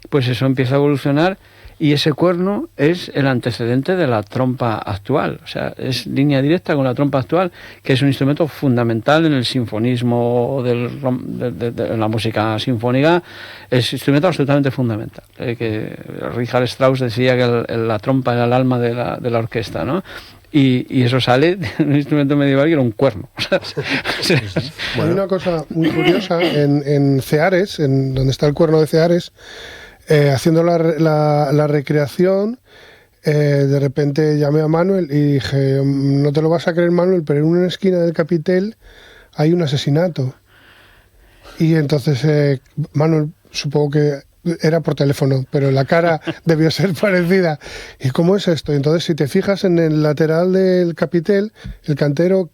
pues eso empieza a evolucionar, y ese cuerno es el antecedente de la trompa actual. O sea, es línea directa con la trompa actual, que es un instrumento fundamental en el sinfonismo, de la música sinfónica. Es un instrumento absolutamente fundamental. Que Richard Strauss decía que la trompa era el alma de la orquesta, ¿no? Y eso sale de un instrumento medieval que era un cuerno. Hay una cosa muy curiosa en Ceares, donde está el cuerno de Ceares, haciendo la recreación, de repente llamé a Manuel y dije, no te lo vas a creer, Manuel, pero en una esquina del capitel hay un asesinato. Y entonces Manuel, supongo que era por teléfono, pero la cara debió ser parecida. ¿Y cómo es esto? Entonces, si te fijas en el lateral del capitel, el cantero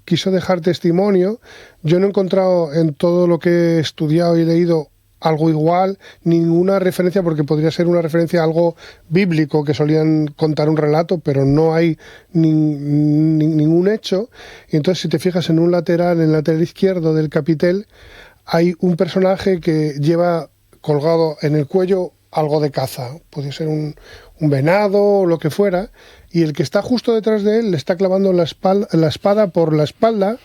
quiso dejar testimonio. Yo no he encontrado en todo lo que he estudiado y leído algo igual, ninguna referencia, porque podría ser una referencia a algo bíblico, que solían contar un relato, pero no hay ningún hecho. Y entonces, si te fijas en el lateral izquierdo del capitel, hay un personaje que lleva colgado en el cuello algo de caza, puede ser un venado o lo que fuera, y el que está justo detrás de él le está clavando la espada por la espalda,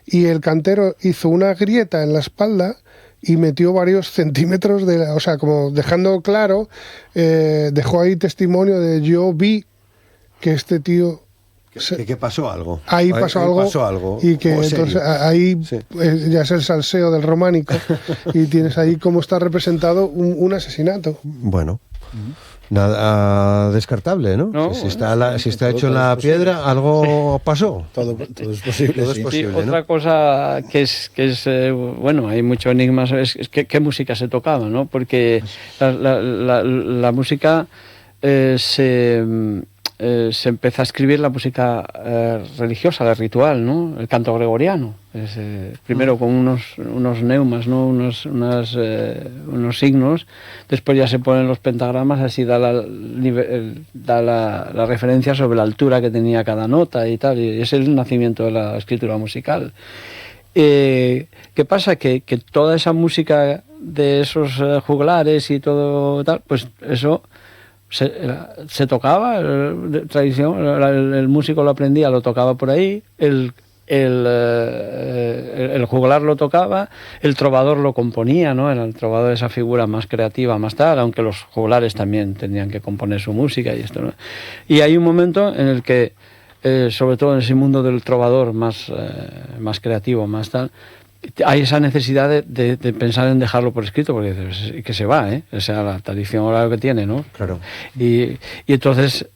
y el cantero hizo una grieta en la espalda y metió varios centímetros o sea, como dejando claro, dejó ahí testimonio de yo vi que este tío... Que pasó algo. Ahí pasó algo. Y que entonces ahí ya es el salseo del románico y tienes ahí cómo está representado un asesinato. Bueno, nada descartable, ¿no? No, si está hecho en la piedra, algo pasó. Todo es posible. Todo es posible, ¿no? Otra cosa que es bueno, hay muchos enigmas, es qué música se tocaba, ¿no? Porque la música se empezó a escribir la música religiosa, la ritual, ¿no? El canto gregoriano. Primero con unos neumas, ¿no? unos signos, después ya se ponen los pentagramas, así da la referencia sobre la altura que tenía cada nota y tal, y es el nacimiento de la escritura musical. ¿Qué pasa? Que toda esa música de esos juglares y todo tal, pues eso se tocaba, el músico lo aprendía, lo tocaba por ahí, el juglar lo tocaba, el trovador lo componía, ¿no? El trovador, esa figura más creativa, más tal, aunque los juglares también tenían que componer su música y esto, ¿no? Y hay un momento en el que, sobre todo en ese mundo del trovador más creativo, más tal, hay esa necesidad de pensar en dejarlo por escrito, porque que se va, o sea, la tradición oral que tiene, ¿no? Claro. Y entonces,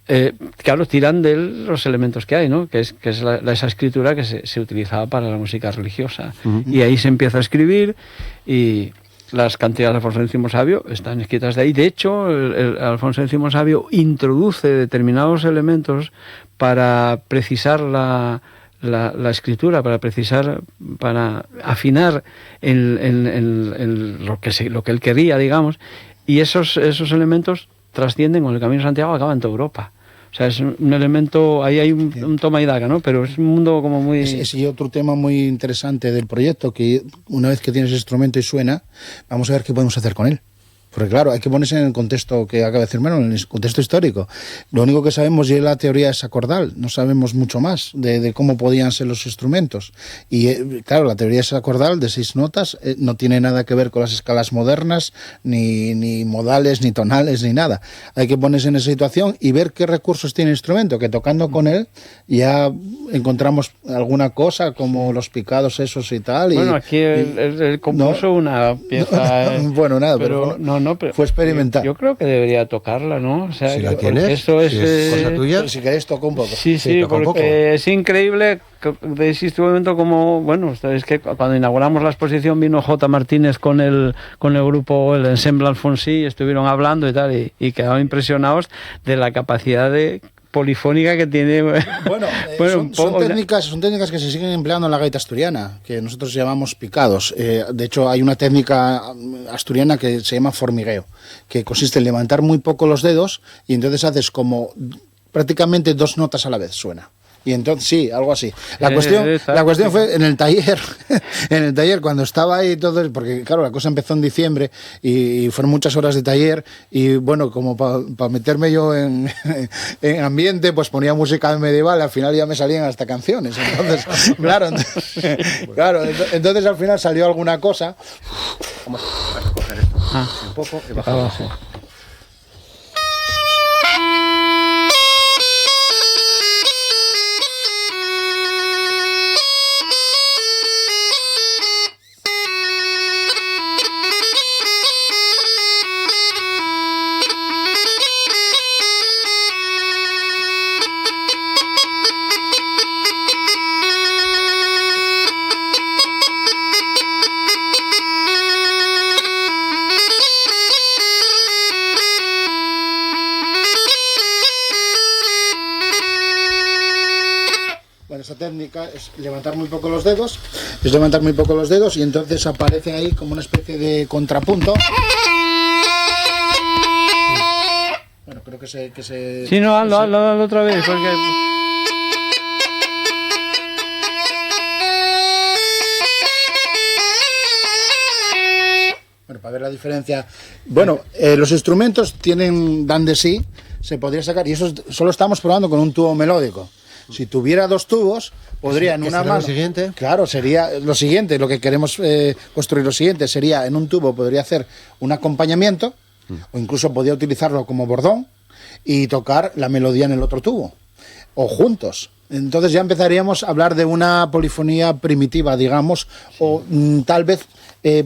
claro, tiran de los elementos que hay, ¿no? Que es esa escritura que se utilizaba para la música religiosa. Y ahí se empieza a escribir, y las cantigas de Alfonso X Sabio están escritas de ahí. De hecho, el Alfonso X Sabio introduce determinados elementos para precisar la escritura, para afinar en lo que él quería, digamos, y esos elementos trascienden con el Camino de Santiago, acaban en toda Europa. O sea, es un elemento, ahí hay un toma y daca, ¿no? Pero es un mundo como muy... Es otro tema muy interesante del proyecto, que una vez que tienes el instrumento y suena, vamos a ver qué podemos hacer con él. Porque claro, hay que ponerse en el contexto que acaba de decir Manu, en el contexto histórico. Lo único que sabemos es la teoría hexacordal, no sabemos mucho más de cómo podían ser los instrumentos. Y claro, la teoría hexacordal de 6 notas no tiene nada que ver con las escalas modernas, ni modales, ni tonales, ni nada. Hay que ponerse en esa situación y ver qué recursos tiene el instrumento, que tocando con él ya encontramos alguna cosa como los picados esos y tal. Bueno, aquí él compuso una pieza... bueno, nada, pero pero fue experimentar. Yo creo que debería tocarla, ¿no? O sea, si la tienes, eso es cosa tuya. Si queréis toco un poco. Sí, porque es increíble de ese instrumento, como, bueno, es que cuando inauguramos la exposición vino J. Martínez con el grupo, el Ensemble Alfonsí, estuvieron hablando y tal, y quedaron impresionados de la capacidad polifónica que tiene. Bueno, son técnicas que se siguen empleando en la gaita asturiana, que nosotros llamamos picados. De hecho, hay una técnica asturiana que se llama formigueo, que consiste en levantar muy poco los dedos y entonces haces como prácticamente 2 notas a la vez, suena. Y entonces, sí, algo así. La cuestión fue en el taller, cuando estaba ahí todo, porque claro, la cosa empezó en diciembre y fueron muchas horas de taller, y bueno, como para meterme yo en ambiente, pues ponía música medieval, al final ya me salían hasta canciones. Entonces, entonces al final salió alguna cosa. Vamos a coger esto un poco y bajar abajo. Esa técnica es levantar muy poco los dedos, y entonces aparece ahí como una especie de contrapunto. Bueno, creo que se... Sí, no, hazlo otra vez, porque... Bueno, para ver la diferencia... Bueno, los instrumentos dan de sí, se podría sacar, y eso solo estamos probando con un tubo melódico. Si tuviera 2 tubos, podría en una mano... ¿Lo siguiente? Claro, sería lo siguiente. Lo que queremos construir lo siguiente sería, en un tubo podría hacer un acompañamiento, o incluso podría utilizarlo como bordón y tocar la melodía en el otro tubo, o juntos. Entonces ya empezaríamos a hablar de una polifonía primitiva, digamos, o tal vez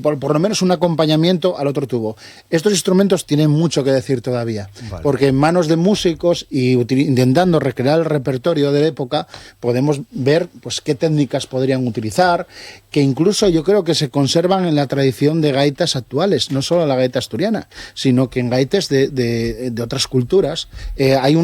por lo menos un acompañamiento al otro tubo. Estos instrumentos tienen mucho que decir todavía, porque en manos de músicos y intentando recrear el repertorio de la época, podemos ver pues qué técnicas podrían utilizar, que incluso yo creo que se conservan en la tradición de gaitas actuales, no solo la gaita asturiana, sino que en gaitas de otras culturas. Hay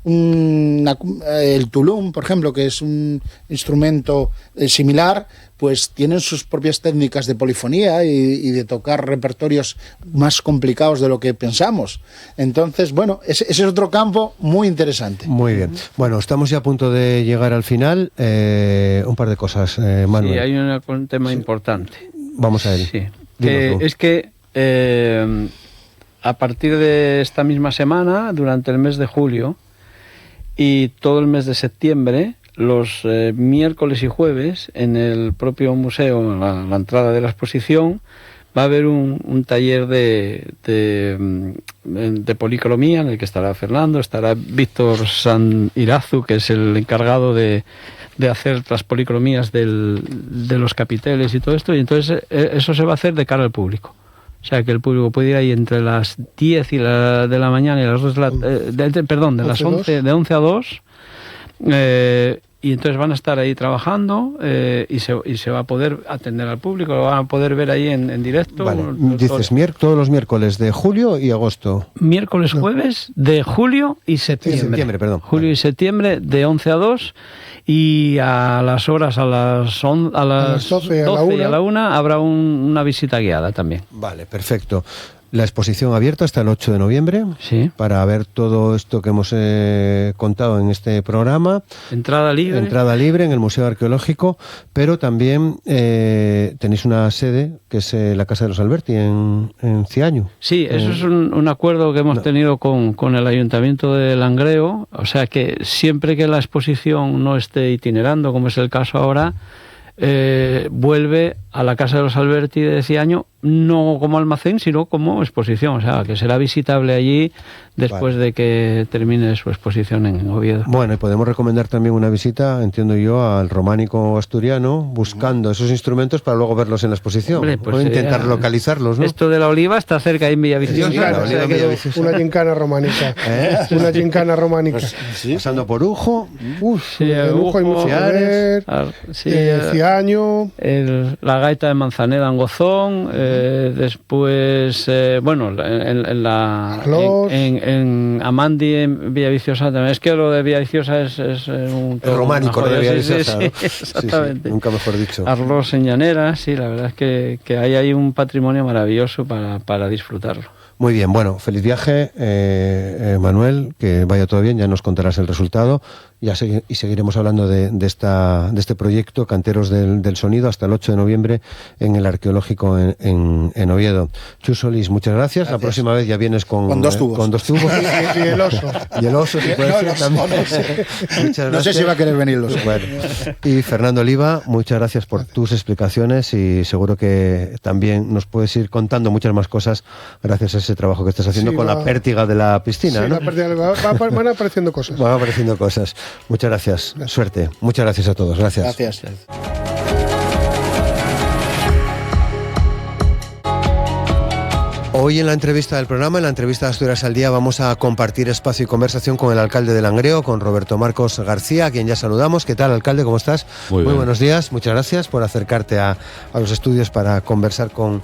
el tulum, por ejemplo, que es un instrumento similar, pues tienen sus propias técnicas de polifonía y de tocar repertorios más complicados de lo que pensamos. Entonces, bueno, ese es otro campo muy interesante. Muy bien. Bueno, estamos ya a punto de llegar al final. Un par de cosas, Manuel. Sí, hay un tema importante. Vamos a él. Sí. Es que a partir de esta misma semana, durante el mes de julio y todo el mes de septiembre, los miércoles y jueves, en el propio museo, la entrada de la exposición, va a haber un taller de policromía en el que estará Fernando, estará Víctor San Irazu, que es el encargado de hacer las policromías de los capiteles y todo esto, y entonces eso se va a hacer de cara al público. O sea, que el público puede ir ahí entre las 10 de la mañana y las 2 de las 11, de 11 a 2, y entonces van a estar ahí trabajando y se va a poder atender al público, lo van a poder ver ahí en directo. Vale. Dices todos los miércoles de julio y agosto. Miércoles, jueves de julio y septiembre. Julio y septiembre de 11 a 2 y a las horas a las 12 y a la 1 habrá una visita guiada también. Vale, perfecto. La exposición abierta hasta el 8 de noviembre, sí, para ver todo esto que hemos contado en este programa. Entrada libre en el Museo Arqueológico, pero también tenéis una sede que es la Casa de los Alberti en Ciaño. Sí, eso es un acuerdo que hemos tenido con el Ayuntamiento de Langreo, o sea que siempre que la exposición no esté itinerando, como es el caso ahora, vuelve a la Casa de los Alberti de Ciaño, no como almacén, sino como exposición, o sea, que será visitable allí después de que termine su exposición en Oviedo. Bueno, y podemos recomendar también una visita, entiendo yo, al románico asturiano, buscando esos instrumentos para luego verlos en la exposición. Hombre, pues, o intentar localizarlos, ¿no? Esto de la Oliva está cerca ahí en Villaviciosa. Una gincana románica. Una gincana románica. Pues, sí. Pasando por Ujo. Ujo y Muciares, Ciaño. La gaita de Manzaneda en Gozón, después, en Amandi, en Villaviciosa también. Es que lo de Villaviciosa es un románico, lo de Villaviciosa, ¿no? Sí, exactamente. Sí, nunca mejor dicho. Arlos en Llanera, sí, la verdad es que hay ahí un patrimonio maravilloso para disfrutarlo. Muy bien, bueno, feliz viaje, Manuel, que vaya todo bien, ya nos contarás el resultado. Y seguiremos hablando de este proyecto Canteros del Sonido hasta el 8 de noviembre en el Arqueológico en Oviedo. Chus Solís, muchas gracias. La próxima vez ya vienes con 2 tubos. Con 2 tubos. Y el oso. Y el oso, si puede ser también. Muchas gracias. No sé si va a querer venir el oso. Bueno. Y Fernando Oliva, muchas gracias por tus explicaciones y seguro que también nos puedes ir contando muchas más cosas gracias a ese trabajo que estás haciendo con la pértiga de la piscina, sí, ¿no? Van apareciendo cosas. Van apareciendo cosas. Muchas gracias. Suerte. Muchas gracias a todos. Gracias. Gracias. Hoy en la entrevista del programa, en la entrevista de Asturias al Día, vamos a compartir espacio y conversación con el alcalde de Langreo, con Roberto Marcos García, a quien ya saludamos. ¿Qué tal, alcalde? ¿Cómo estás? Muy buenos días. Muchas gracias por acercarte a los estudios para conversar con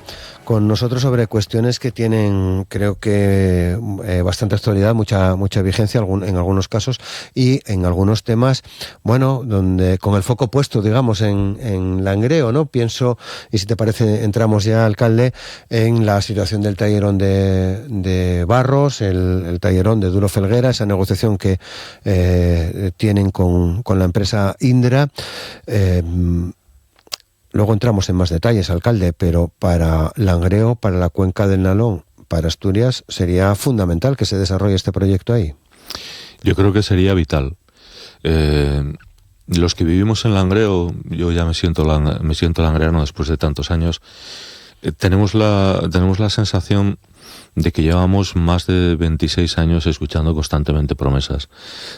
nosotros sobre cuestiones que tienen, creo que, bastante actualidad, mucha vigencia en algunos casos y en algunos temas, bueno, donde con el foco puesto, digamos, en Langreo, ¿no? Pienso, y si te parece, entramos ya, alcalde, en la situación del tallerón de Barros, el tallerón de Duro Felguera, esa negociación que tienen con la empresa Indra. Luego entramos en más detalles, alcalde, pero para Langreo, para la cuenca del Nalón, para Asturias, sería fundamental que se desarrolle este proyecto ahí. Yo creo que sería vital. Los que vivimos en Langreo, yo ya me siento langreano después de tantos años, tenemos la sensación de que llevamos más de 26 años escuchando constantemente promesas.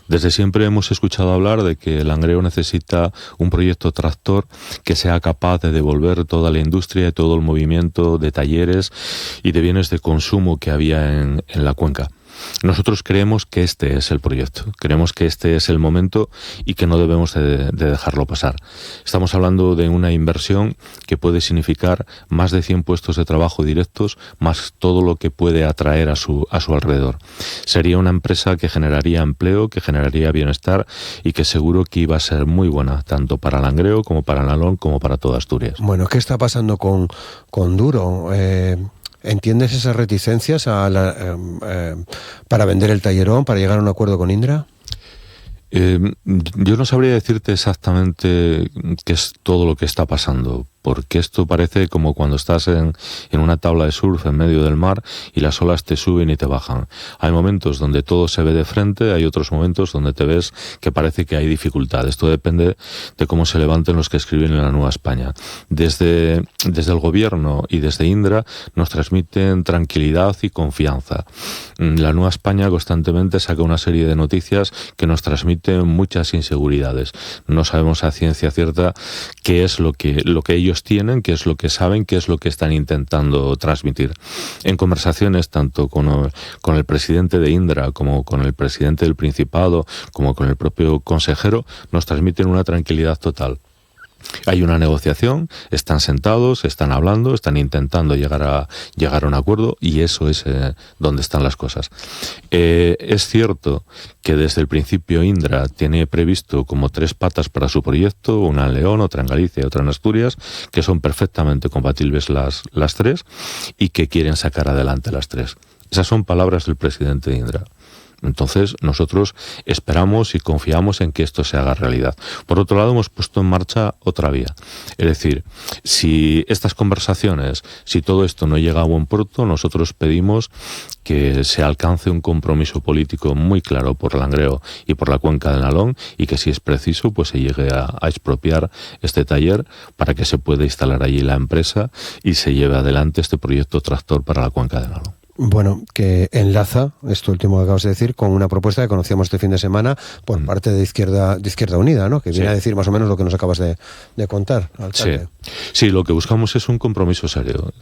Desde siempre hemos escuchado hablar de que Langreo necesita un proyecto tractor que sea capaz de devolver toda la industria y todo el movimiento de talleres y de bienes de consumo que había en la cuenca. Nosotros creemos que este es el proyecto, creemos que este es el momento y que no debemos de dejarlo pasar. Estamos hablando de una inversión que puede significar más de 100 puestos de trabajo directos, más todo lo que puede atraer a su alrededor. Sería una empresa que generaría empleo, que generaría bienestar y que seguro que iba a ser muy buena, tanto para Langreo como para Nalón como para toda Asturias. Bueno, ¿qué está pasando con Duro? ¿Entiendes esas reticencias para vender el tallerón, para llegar a un acuerdo con Indra? Yo no sabría decirte exactamente qué es todo lo que está pasando, porque esto parece como cuando estás en una tabla de surf en medio del mar y las olas te suben y te bajan. Hay momentos donde todo se ve de frente, hay otros momentos donde te ves que parece que hay dificultad. Esto depende de cómo se levanten los que escriben en la Nueva España. Desde el gobierno y desde Indra nos transmiten tranquilidad y confianza. La Nueva España constantemente saca una serie de noticias que nos transmiten muchas inseguridades. No sabemos a ciencia cierta qué es lo que ellos tienen, qué es lo que saben, qué es lo que están intentando transmitir. En conversaciones tanto con el presidente de Indra como con el presidente del Principado como con el propio consejero nos transmiten una tranquilidad total. Hay una negociación, están sentados, están hablando, están intentando llegar a un acuerdo y eso es donde están las cosas. Es cierto que desde el principio Indra tiene previsto como 3 patas para su proyecto, una en León, otra en Galicia y otra en Asturias, que son perfectamente compatibles las 3 y que quieren sacar adelante las 3. Esas son palabras del presidente de Indra. Entonces nosotros esperamos y confiamos en que esto se haga realidad. Por otro lado, hemos puesto en marcha otra vía. Es decir, si estas conversaciones, si todo esto no llega a buen puerto, nosotros pedimos que se alcance un compromiso político muy claro por Langreo y por la cuenca del Nalón y que si es preciso pues se llegue a expropiar este taller para que se pueda instalar allí la empresa y se lleve adelante este proyecto tractor para la cuenca del Nalón. Bueno, que enlaza esto último que acabas de decir con una propuesta que conocíamos este fin de semana por parte de Izquierda Unida, ¿no? Que viene a decir más o menos lo que nos acabas de contar, alcalde. Sí, lo que buscamos es un compromiso serio.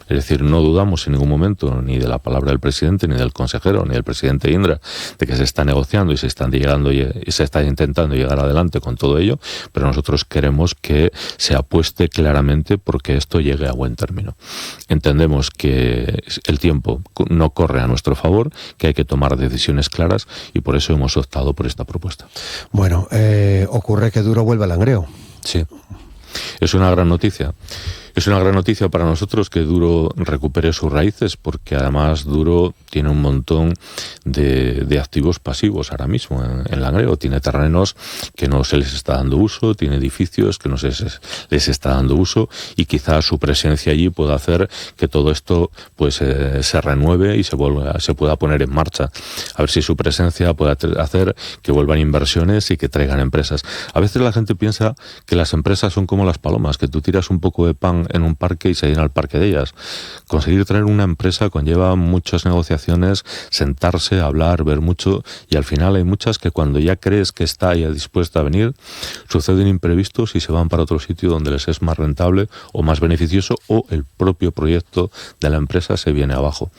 Es decir, no dudamos en ningún momento ni de la palabra del presidente, ni del consejero, ni del presidente de Indra, de que se está negociando y se está intentando llegar adelante con todo ello, pero nosotros queremos que se apueste claramente porque esto llegue a buen término. Entendemos que el tiempo no corre a nuestro favor, que hay que tomar decisiones claras y por eso hemos optado por esta propuesta. Bueno, ocurre que Duro vuelve a Langreo. Sí, es una gran noticia. Es una gran noticia para nosotros que Duro recupere sus raíces, porque además Duro tiene un montón de activos pasivos ahora mismo en Langreo. Tiene terrenos que no se les está dando uso, tiene edificios que no se les está dando uso y quizás su presencia allí pueda hacer que todo esto pues se renueve y se pueda poner en marcha. A ver si su presencia puede hacer que vuelvan inversiones y que traigan empresas. A veces la gente piensa que las empresas son como las palomas, que tú tiras un poco de pan en un parque y se llena el parque de ellas. Conseguir traer una empresa conlleva muchas negociaciones, sentarse, hablar, ver mucho y al final hay muchas que cuando ya crees que está ya dispuesta a venir, suceden imprevistos y se van para otro sitio donde les es más rentable o más beneficioso o el propio proyecto de la empresa se viene abajo.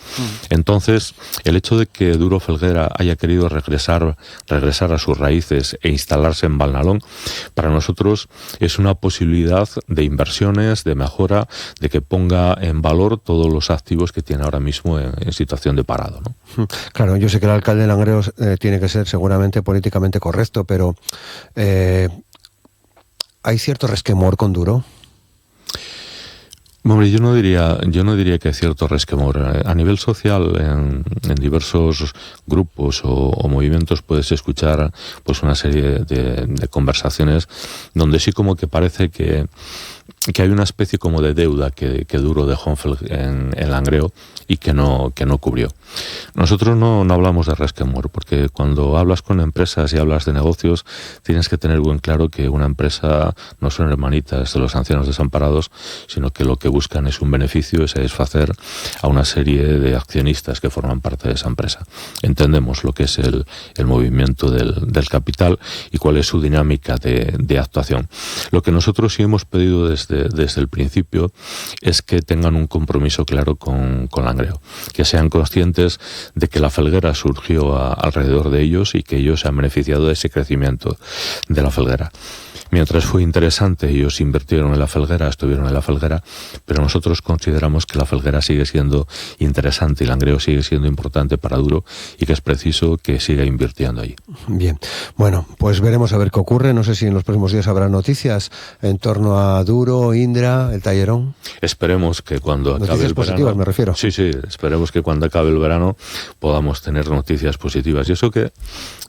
Entonces, el hecho de que Duro Felguera haya querido regresar a sus raíces e instalarse en Valnalón, para nosotros es una posibilidad de inversiones, de mejora, de que ponga en valor todos los activos que tiene ahora mismo en situación de parado, ¿no? Claro, yo sé que el alcalde de Langreo tiene que ser seguramente políticamente correcto, pero ¿hay cierto resquemor con Duro? Hombre, yo no diría que hay cierto resquemor. A nivel social, en diversos grupos o movimientos puedes escuchar pues una serie de conversaciones donde sí como que parece que hay una especie como de deuda que Duro dejó en Langreo y que no cubrió. Nosotros no hablamos de resquemor, porque cuando hablas con empresas y hablas de negocios, tienes que tener bien claro que una empresa no son hermanitas de los ancianos desamparados, sino que lo que buscan es un beneficio y satisfacer a una serie de accionistas que forman parte de esa empresa. Entendemos lo que es el movimiento del capital y cuál es su dinámica de actuación. Lo que nosotros sí hemos pedido desde el principio es que tengan un compromiso claro con Langreo, que sean conscientes de que la Felguera surgió alrededor de ellos y que ellos se han beneficiado de ese crecimiento de la Felguera. Mientras fue interesante, ellos invirtieron en la Felguera, estuvieron en la Felguera, pero nosotros consideramos que la Felguera sigue siendo interesante y Langreo sigue siendo importante para Duro y que es preciso que siga invirtiendo allí. Bien, bueno, pues veremos a ver qué ocurre. No sé si en los próximos días habrá noticias en torno a Duro, Indra, el tallerón. Esperemos que cuando acabe noticias el positivas, verano, me refiero. Sí, esperemos que cuando acabe el verano podamos tener noticias positivas. Y eso que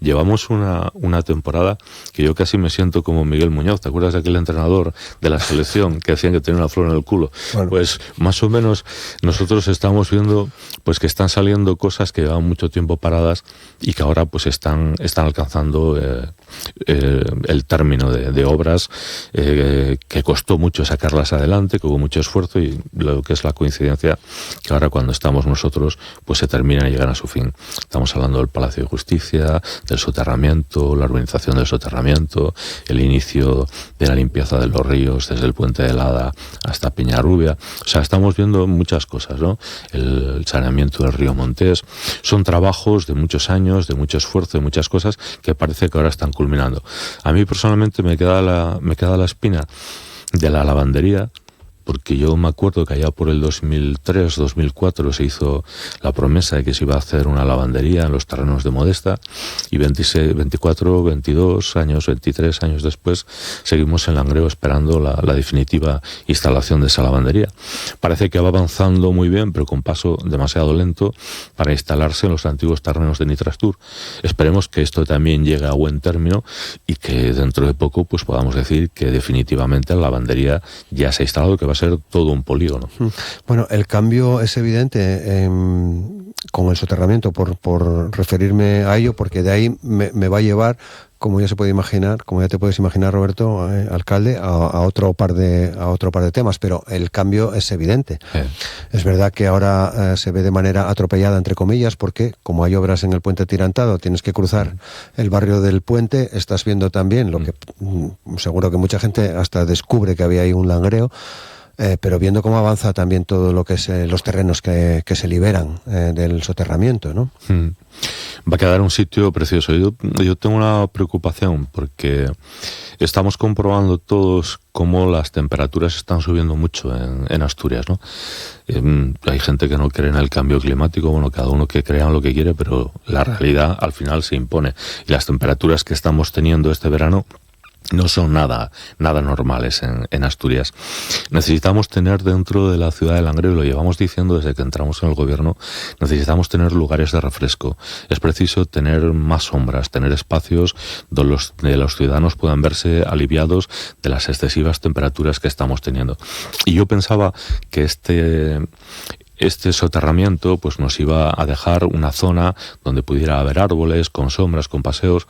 llevamos una temporada que yo casi me siento como Miguel Muñoz. ¿Te acuerdas de aquel entrenador de la selección que decían que tenía una flor en el culo? Bueno. Pues más o menos nosotros estamos viendo pues que están saliendo cosas que llevan mucho tiempo paradas y que ahora pues están alcanzando el término de obras que costó mucho sacarlas adelante, que hubo mucho esfuerzo, y lo que es la coincidencia que ahora cuando estamos nosotros pues se terminan y llegan a su fin. Estamos hablando del Palacio de Justicia, del soterramiento, la urbanización del soterramiento, el inicio de la limpieza de los ríos desde el Puente del Hada hasta Peñarrubia. O sea, estamos viendo muchas cosas, ¿no? El saneamiento del río Montés. Son trabajos de muchos años, de mucho esfuerzo, de muchas cosas que parece que ahora están culminando. A mí personalmente me queda la espina de la lavandería, porque yo me acuerdo que allá por el 2003, 2004 se hizo la promesa de que se iba a hacer una lavandería en los terrenos de Modesta, y 26, 24, 22 años, 23 años después seguimos en Langreo esperando la definitiva instalación de esa lavandería. Parece que va avanzando muy bien, pero con paso demasiado lento para instalarse en los antiguos terrenos de Nitrastur. Esperemos que esto también llegue a buen término y que dentro de poco pues podamos decir que definitivamente la lavandería ya se ha instalado, que va a ser todo un polígono. Bueno, el cambio es evidente con el soterramiento, por referirme a ello, porque de ahí me va a llevar, como ya se puede imaginar, como ya te puedes imaginar, Roberto, alcalde, a otro par de temas, pero el cambio es evidente. Es verdad que ahora se ve de manera atropellada, entre comillas, porque como hay obras en el puente atirantado, tienes que cruzar el barrio del puente, estás viendo también lo que seguro que mucha gente hasta descubre que había ahí un langreo. Pero viendo cómo avanza también todo lo que es los terrenos que se liberan del soterramiento, ¿no? Va a quedar un sitio precioso. Yo tengo una preocupación porque estamos comprobando todos cómo las temperaturas están subiendo mucho en Asturias, ¿no? Hay gente que no cree en el cambio climático, bueno, cada uno que crea en lo que quiere, pero la realidad al final se impone. Y las temperaturas que estamos teniendo este verano no son nada normales en Asturias. Necesitamos tener dentro de la ciudad de Langreo, y lo llevamos diciendo desde que entramos en el gobierno, necesitamos tener lugares de refresco. Es preciso tener más sombras, tener espacios donde los ciudadanos puedan verse aliviados de las excesivas temperaturas que estamos teniendo. Y yo pensaba que este soterramiento pues nos iba a dejar una zona donde pudiera haber árboles, con sombras, con paseos.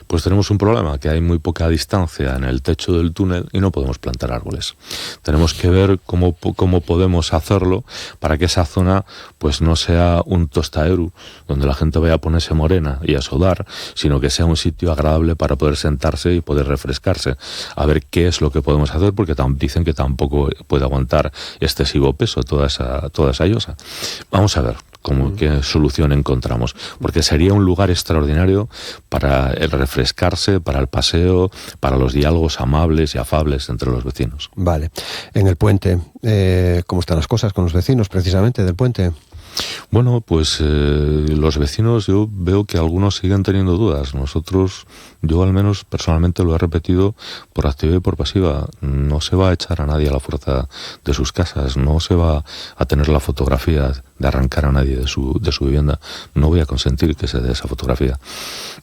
Pues tenemos un problema, que hay muy poca distancia en el techo del túnel y no podemos plantar árboles. Tenemos que ver cómo podemos hacerlo para que esa zona pues no sea un tostaeru donde la gente vaya a ponerse morena y a sudar, sino que sea un sitio agradable para poder sentarse y poder refrescarse. A ver qué es lo que podemos hacer, porque dicen que tampoco puede aguantar excesivo peso toda esa llosa. Vamos a ver qué solución encontramos, porque sería un lugar extraordinario para el refrescarse, para el paseo, para los diálogos amables y afables entre los vecinos. Vale. En el puente, ¿cómo están las cosas con los vecinos precisamente del puente? Bueno, pues los vecinos, yo veo que algunos siguen teniendo dudas. Nosotros Yo al menos personalmente lo he repetido por activa y por pasiva. No se va a echar a nadie a la fuerza de sus casas, no se va a tener la fotografía de arrancar a nadie de su vivienda. No voy a consentir que se dé esa fotografía.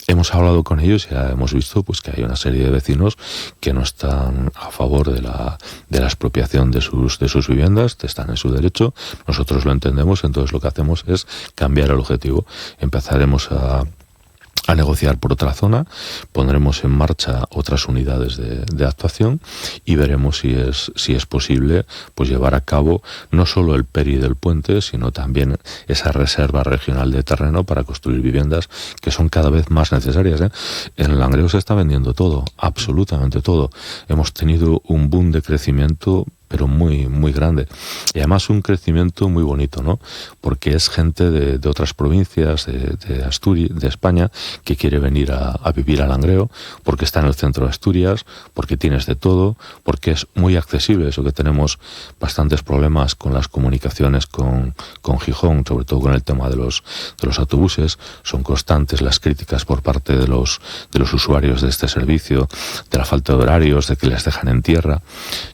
Hemos hablado con ellos y ya hemos visto pues que hay una serie de vecinos que no están a favor de la expropiación de sus viviendas, están en su derecho. Nosotros lo entendemos, entonces lo que hacemos es cambiar el objetivo. Empezaremos a negociar por otra zona, pondremos en marcha otras unidades de actuación y veremos si es posible pues llevar a cabo no solo el PERI del puente, sino también esa reserva regional de terreno para construir viviendas que son cada vez más necesarias. En el Langreo se está vendiendo todo, absolutamente todo. Hemos tenido un boom de crecimiento pero muy, muy grande. Y además un crecimiento muy bonito, ¿no? Porque es gente de otras provincias, de Asturias, de España, que quiere venir a vivir a Langreo, porque está en el centro de Asturias, porque tienes de todo, porque es muy accesible, eso que tenemos bastantes problemas con las comunicaciones con Gijón, sobre todo con el tema de los autobuses. Son constantes las críticas por parte de los usuarios de este servicio, de la falta de horarios, de que les dejan en tierra.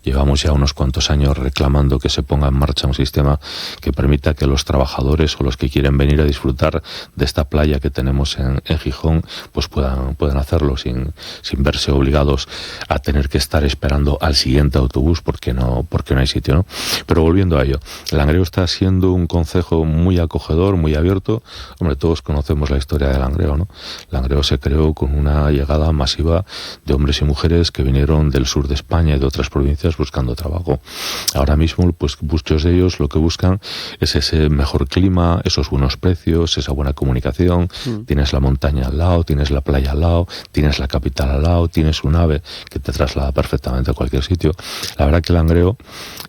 Llevamos ya unos cuantos años reclamando que se ponga en marcha un sistema que permita que los trabajadores o los que quieren venir a disfrutar de esta playa que tenemos en Gijón pues puedan hacerlo sin verse obligados a tener que estar esperando al siguiente autobús porque no hay sitio, ¿no? Pero volviendo a ello, Langreo está siendo un concejo muy acogedor, muy abierto. Hombre, todos conocemos la historia de Langreo, ¿no? Langreo se creó con una llegada masiva de hombres y mujeres que vinieron del sur de España y de otras provincias buscando trabajo. Ahora mismo, pues muchos de ellos lo que buscan es ese mejor clima, esos buenos precios, esa buena comunicación. Tienes la montaña al lado, tienes la playa al lado, tienes la capital al lado, tienes un AVE que te traslada perfectamente a cualquier sitio. La verdad que Langreo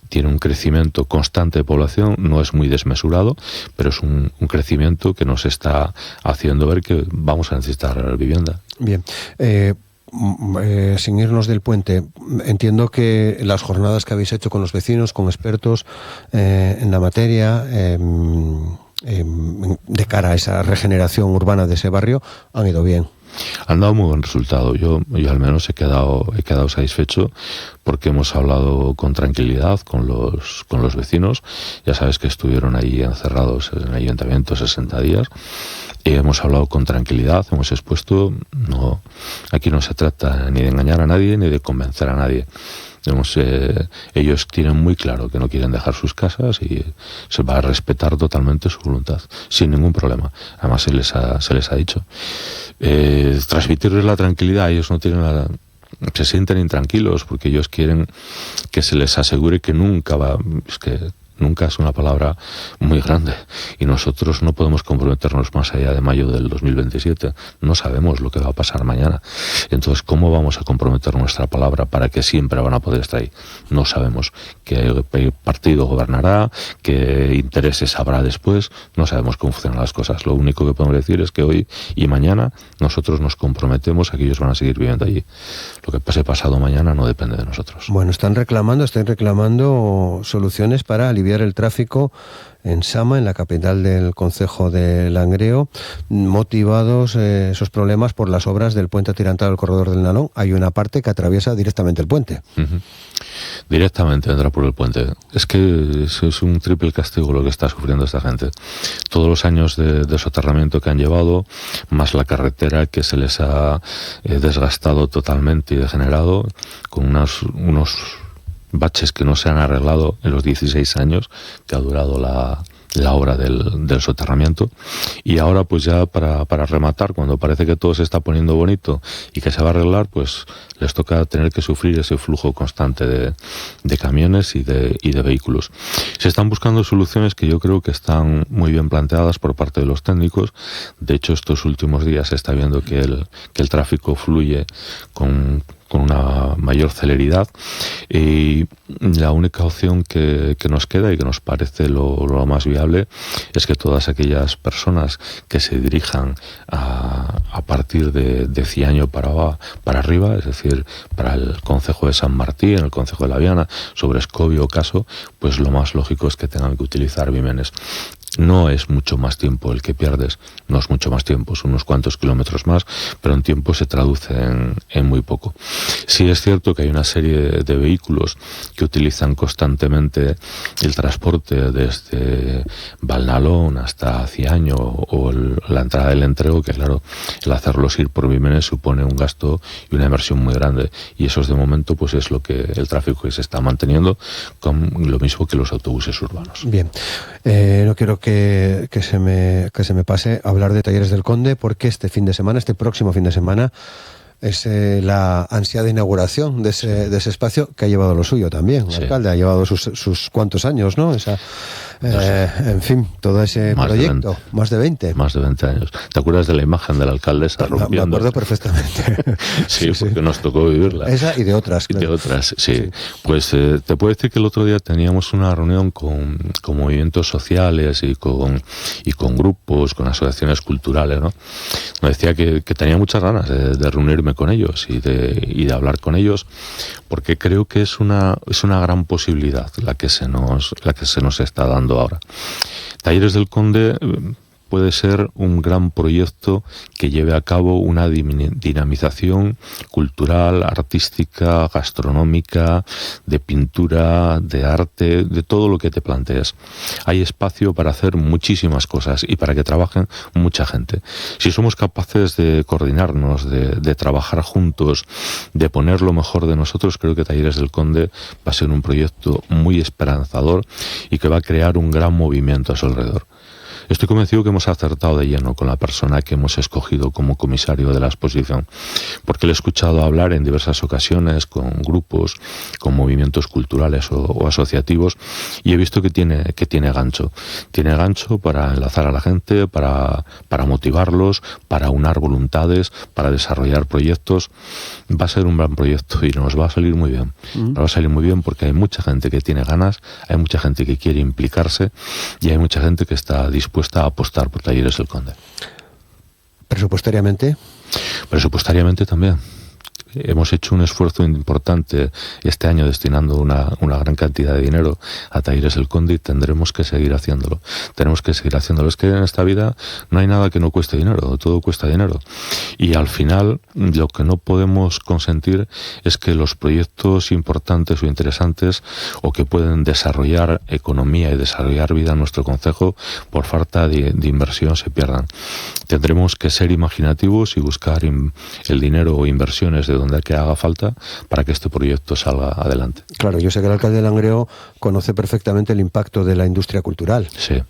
tiene un crecimiento constante de población, no es muy desmesurado, pero es un crecimiento que nos está haciendo ver que vamos a necesitar vivienda. Bien. Sin irnos del puente, entiendo que las jornadas que habéis hecho con los vecinos, con expertos en la materia, de cara a esa regeneración urbana de ese barrio, han ido bien. Han dado muy buen resultado. Yo al menos he quedado satisfecho porque hemos hablado con tranquilidad con los vecinos. Ya sabes que estuvieron ahí encerrados en el ayuntamiento 60 días. Y hemos hablado con tranquilidad, hemos expuesto, aquí no se trata ni de engañar a nadie ni de convencer a nadie. Ellos tienen muy claro que no quieren dejar sus casas y se va a respetar totalmente su voluntad, sin ningún problema. Además se les ha dicho. Transmitirles la tranquilidad, ellos no tienen se sienten intranquilos porque ellos quieren que se les asegure que nunca es una palabra muy grande y nosotros no podemos comprometernos más allá de mayo del 2027. No sabemos lo que va a pasar mañana. Entonces, ¿cómo vamos a comprometer nuestra palabra para que siempre van a poder estar ahí? No sabemos qué partido gobernará, qué intereses habrá después. No sabemos cómo funcionan las cosas. Lo único que podemos decir es que hoy y mañana nosotros nos comprometemos a que ellos van a seguir viviendo allí. Lo que pase pasado mañana no depende de nosotros. Bueno, están reclamando soluciones para aliviar el tráfico en Sama, en la capital del concejo de Langreo, motivados esos problemas por las obras del puente atirantado del corredor del Nalón. Hay una parte que atraviesa directamente el puente. Uh-huh. Directamente entra por el puente. Es que es un triple castigo lo que está sufriendo esta gente. Todos los años de soterramiento que han llevado, más la carretera que se les ha desgastado totalmente y degenerado, con unos baches que no se han arreglado en los 16 años que ha durado la obra del soterramiento. Y ahora pues ya para rematar, cuando parece que todo se está poniendo bonito y que se va a arreglar, pues les toca tener que sufrir ese flujo constante de camiones y de vehículos. Se están buscando soluciones que yo creo que están muy bien planteadas por parte de los técnicos. De hecho, estos últimos días se está viendo que el tráfico fluye con una mayor celeridad y la única opción que nos queda y que nos parece lo más viable es que todas aquellas personas que se dirijan a partir de Ciaño para arriba, es decir, para el concejo de San Martín, el concejo de La Viana, sobre Escobio o Caso, pues lo más lógico es que tengan que utilizar Vimenes. No es mucho más tiempo el que pierdes, no es mucho más tiempo, son unos cuantos kilómetros más, pero en tiempo se traduce en muy poco. Sí es cierto que hay una serie de vehículos que utilizan constantemente el transporte desde Valnalón hasta Ciaño o la entrada del Entrego, que claro, el hacerlos ir por Vimenes supone un gasto y una inversión muy grande, y eso es de momento pues es lo que el tráfico que se está manteniendo, con lo mismo que los autobuses urbanos. Bien, no quiero que se me pase hablar de Talleres del Conde, porque este próximo fin de semana, es la ansiada inauguración de ese espacio, que ha llevado lo suyo también. El alcalde ha llevado sus cuantos años, ¿no? En fin, todo ese proyecto. Más de 20. Más de 20 años. ¿Te acuerdas de la imagen del alcalde esa rompiendo? Me acuerdo perfectamente. Sí, porque nos tocó vivirla. Esa y de otras, claro. Y de otras, sí. Pues te puedo decir que el otro día teníamos una reunión con movimientos sociales y con grupos, con asociaciones culturales, ¿no? Me decía que tenía muchas ganas de reunirme con ellos y de hablar con ellos, porque creo que es una gran posibilidad la que se nos está dando ahora. Talleres del Conde puede ser un gran proyecto que lleve a cabo una dinamización cultural, artística, gastronómica, de pintura, de arte, de todo lo que te plantees. Hay espacio para hacer muchísimas cosas y para que trabajen mucha gente. Si somos capaces de coordinarnos, de trabajar juntos, de poner lo mejor de nosotros, creo que Talleres del Conde va a ser un proyecto muy esperanzador y que va a crear un gran movimiento a su alrededor. Estoy convencido que hemos acertado de lleno con la persona que hemos escogido como comisario de la exposición, porque le he escuchado hablar en diversas ocasiones con grupos, con movimientos culturales o asociativos, y he visto que tiene gancho. Tiene gancho para enlazar a la gente, para motivarlos, para unar voluntades, para desarrollar proyectos. Va a ser un gran proyecto y nos va a salir muy bien. Nos va a salir muy bien porque hay mucha gente que tiene ganas, hay mucha gente que quiere implicarse y hay mucha gente que está dispuesta a apostar por Talleres del Conde. ¿Presupuestariamente? Presupuestariamente también. Hemos hecho un esfuerzo importante este año destinando una gran cantidad de dinero a Talleres del Conde y tendremos que seguir haciéndolo. Tenemos que seguir haciéndolo. Es que en esta vida no hay nada que no cueste dinero, todo cuesta dinero. Y al final lo que no podemos consentir es que los proyectos importantes o interesantes o que pueden desarrollar economía y desarrollar vida en nuestro concejo por falta de inversión se pierdan. Tendremos que ser imaginativos y buscar el dinero o inversiones de donde que haga falta para que este proyecto salga adelante. Claro, yo sé que el alcalde de Langreo conoce perfectamente el impacto de la industria cultural. Sí.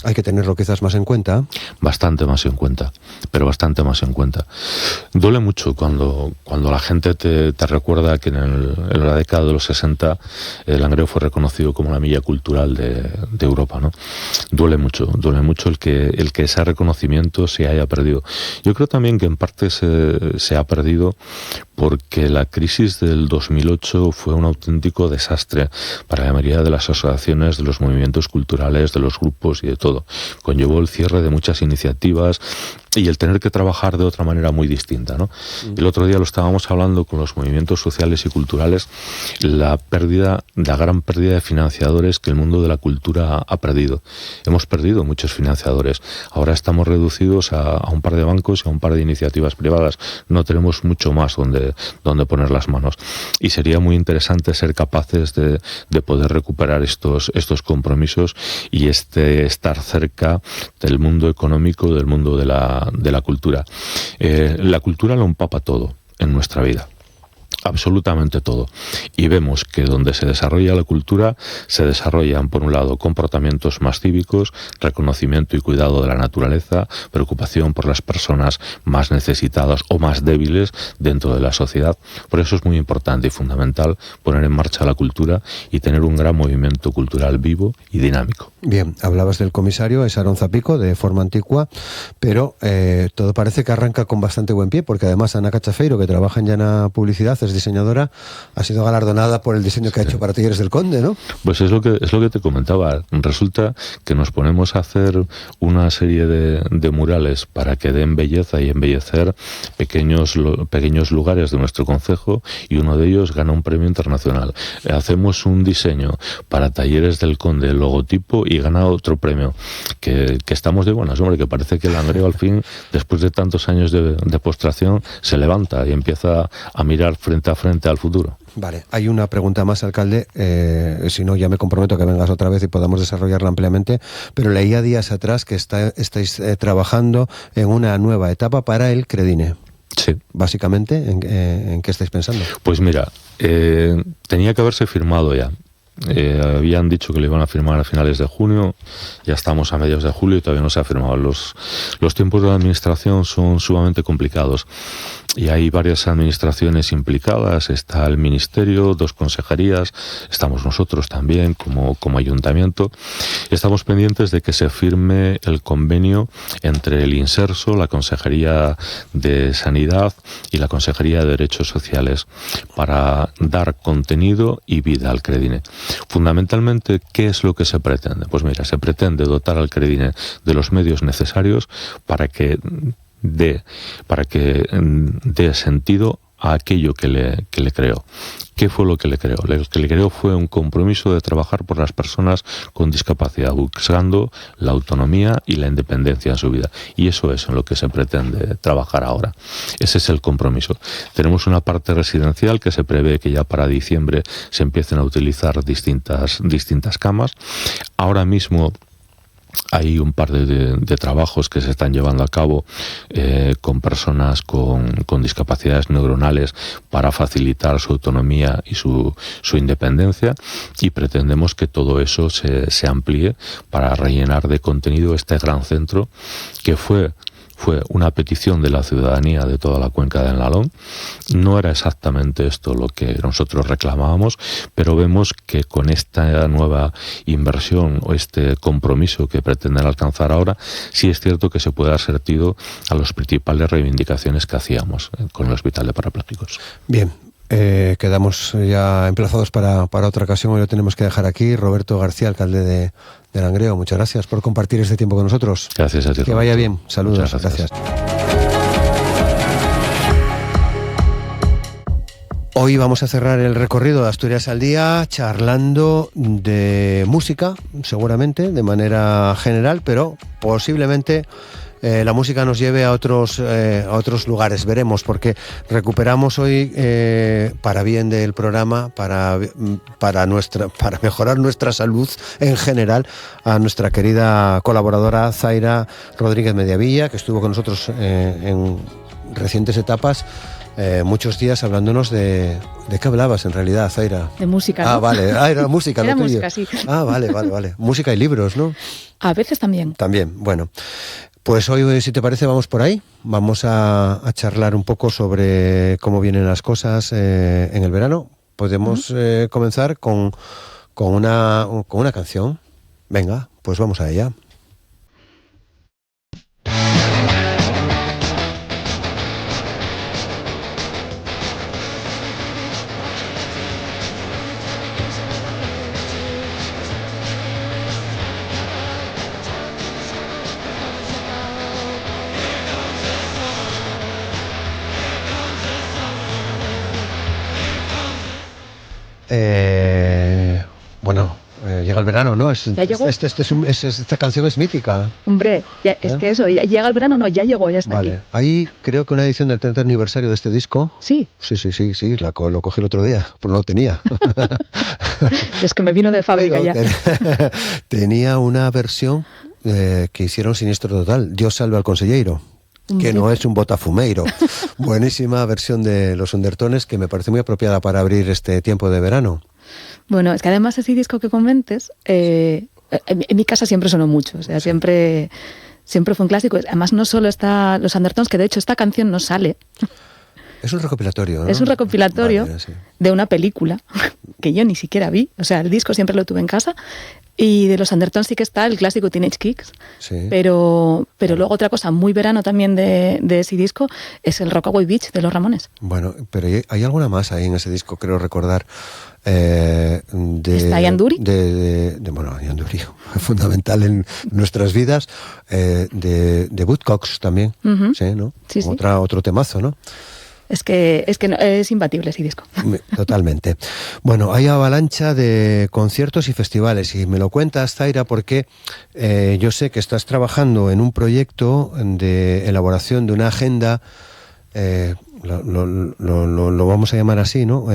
Hay que tenerlo quizás más en cuenta. Bastante más en cuenta, pero bastante más en cuenta. Duele mucho cuando la gente te recuerda que en la década de los 60 Langreo fue reconocido como la milla cultural de Europa, ¿no? Duele mucho el que ese reconocimiento se haya perdido. Yo creo también que en parte se ha perdido porque la crisis del 2008 fue un auténtico desastre para la mayoría de las asociaciones, de los movimientos culturales, de los grupos y de todo. Conllevó el cierre de muchas iniciativas y el tener que trabajar de otra manera muy distinta, ¿no? El otro día lo estábamos hablando con los movimientos sociales y culturales, la gran pérdida de financiadores que el mundo de la cultura ha perdido. Hemos perdido muchos financiadores. Ahora estamos reducidos a un par de bancos y a un par de iniciativas privadas. No tenemos mucho más donde poner las manos. Y sería muy interesante ser capaces de poder recuperar estos compromisos y estar cerca del mundo económico, del mundo de la cultura. La cultura lo empapa todo en nuestra vida. Absolutamente todo. Y vemos que donde se desarrolla la cultura, se desarrollan, por un lado, comportamientos más cívicos, reconocimiento y cuidado de la naturaleza, preocupación por las personas más necesitadas o más débiles dentro de la sociedad. Por eso es muy importante y fundamental poner en marcha la cultura y tener un gran movimiento cultural vivo y dinámico. Bien, hablabas del comisario, es Aarón Zapico, de forma antigua, pero todo parece que arranca con bastante buen pie, porque además Ana Cachafeiro, que trabaja en Llana Publicidad, Díaz, es diseñadora, ha sido galardonada por el diseño que ha hecho para Talleres del Conde, ¿no? Pues es lo que te comentaba. Resulta que nos ponemos a hacer una serie de murales para que den belleza y embellecer pequeños lugares de nuestro concejo, y uno de ellos gana un premio internacional. Hacemos un diseño para Talleres del Conde, el logotipo, y gana otro premio. Que estamos de buenas, hombre, que parece que el Langreo al fin, después de tantos años de postración, se levanta y empieza a mirar frente a frente al futuro. Vale, hay una pregunta más, alcalde, si no ya me comprometo a que vengas otra vez y podamos desarrollarla ampliamente, pero leía días atrás que estáis trabajando en una nueva etapa para el Credine. Sí. Básicamente, ¿en qué estáis pensando? Pues mira, tenía que haberse firmado ya. Habían dicho que lo iban a firmar a finales de junio, ya estamos a mediados de julio y todavía no se ha firmado. Los tiempos de la administración son sumamente complicados y hay varias administraciones implicadas. Está el Ministerio, 2 consejerías, estamos nosotros también como ayuntamiento. Estamos pendientes de que se firme el convenio entre el Inserso, la Consejería de Sanidad y la Consejería de Derechos Sociales para dar contenido y vida al Credine. Fundamentalmente, ¿qué es lo que se pretende? Pues mira, se pretende dotar al Credine de los medios necesarios para que dé sentido a aquello que le creó. ¿Qué fue lo que le creó? Lo que le creó fue un compromiso de trabajar por las personas con discapacidad, buscando la autonomía y la independencia en su vida. Y eso es en lo que se pretende trabajar ahora. Ese es el compromiso. Tenemos una parte residencial que se prevé que ya para diciembre se empiecen a utilizar distintas camas. Ahora mismo hay un par de trabajos que se están llevando a cabo con personas con discapacidades neuronales para facilitar su autonomía y su independencia, y pretendemos que todo eso se amplíe para rellenar de contenido este gran centro que fue una petición de la ciudadanía de toda la cuenca del Nalón. No era exactamente esto lo que nosotros reclamábamos, pero vemos que con esta nueva inversión o este compromiso que pretenden alcanzar ahora, sí es cierto que se puede dar sentido a las principales reivindicaciones que hacíamos con el Hospital de Parapléjicos. Bien. Quedamos ya emplazados para otra ocasión. Hoy lo tenemos que dejar aquí. Roberto García, alcalde de Langreo, muchas gracias por compartir este tiempo con nosotros. Gracias a ti. Que vaya bien. Saludos. Gracias. Hoy vamos a cerrar el recorrido de Asturias al Día charlando de música, seguramente, de manera general, pero posiblemente la música nos lleve a otros lugares, veremos, porque recuperamos hoy, para bien del programa, para mejorar nuestra salud en general, a nuestra querida colaboradora Zaira Rodríguez Mediavilla, que estuvo con nosotros en recientes etapas, muchos días hablándonos de qué hablabas en realidad, Zaira. De música, ¿no? Vale, era música. Era lo tuyo. música, sí. Vale. Música y libros, ¿no? A veces también. También, bueno. Pues hoy, si te parece, vamos por ahí. Vamos a charlar un poco sobre cómo vienen las cosas en el verano. Podemos comenzar con una canción. Venga, pues vamos a ella. Llega el verano, ¿no? ¿Ya llegó? Esta canción es mítica. Hombre, es que eso, llega el verano, no, ya llegó, ya está aquí. Ahí creo que una edición del 30 aniversario de este disco. Sí. Sí, lo cogí el otro día, pero no lo tenía. Es que me vino de fábrica ya. Tenía una versión que hicieron Siniestro Total, Dios salve al consellero, que no es un botafumeiro. Buenísima versión de Los Undertones, que me parece muy apropiada para abrir este tiempo de verano. Bueno, es que además ese disco que comentes, en mi casa siempre sonó mucho, o sea, siempre fue un clásico. Además no solo está Los Undertones, que de hecho esta canción no sale. Es un recopilatorio, ¿no? Es un recopilatorio vale, sí, de una película que yo ni siquiera vi, o sea, el disco siempre lo tuve en casa, Y de los Undertones sí que está el clásico Teenage Kicks, Sí. pero luego otra cosa muy verano también de ese disco es el Rockaway Beach de los Ramones. Bueno, pero hay alguna más ahí en ese disco, creo recordar. ¿Está Ian Dury? Bueno, Ian Dury, fundamental en nuestras vidas. De Woodcocks también, Ujú. sí, ¿no? Sí, sí. Otro temazo, ¿no? Es que es imbatible ese disco. Totalmente. Bueno, hay avalancha de conciertos y festivales y me lo cuentas, Zaira, porque yo sé que estás trabajando en un proyecto de elaboración de una agenda, lo vamos a llamar así, ¿no?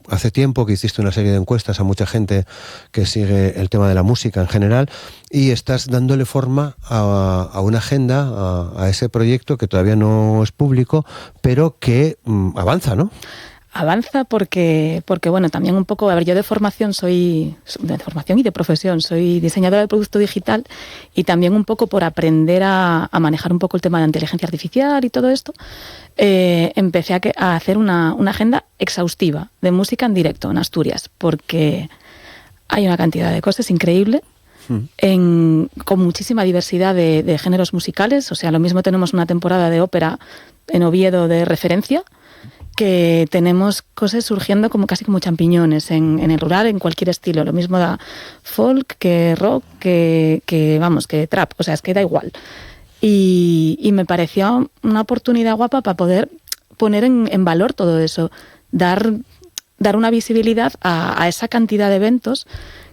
Hace tiempo que hiciste una serie de encuestas a mucha gente que sigue el tema de la música en general y estás dándole forma a una agenda, a ese proyecto que todavía no es público, pero que avanza, ¿no? Avanza porque bueno, también un poco, a ver, yo de formación y de profesión soy diseñadora de producto digital y también un poco por aprender a manejar un poco el tema de inteligencia artificial y todo esto, empecé a hacer una agenda exhaustiva de música en directo en Asturias, porque hay una cantidad de cosas increíble. Con muchísima diversidad de géneros musicales, o sea, lo mismo tenemos una temporada de ópera en Oviedo de referencia, que tenemos cosas surgiendo casi como champiñones en el rural, en cualquier estilo. Lo mismo da folk, que rock, que trap. O sea, es que da igual. Y me pareció una oportunidad guapa para poder poner en valor todo eso. Dar una visibilidad a esa cantidad de eventos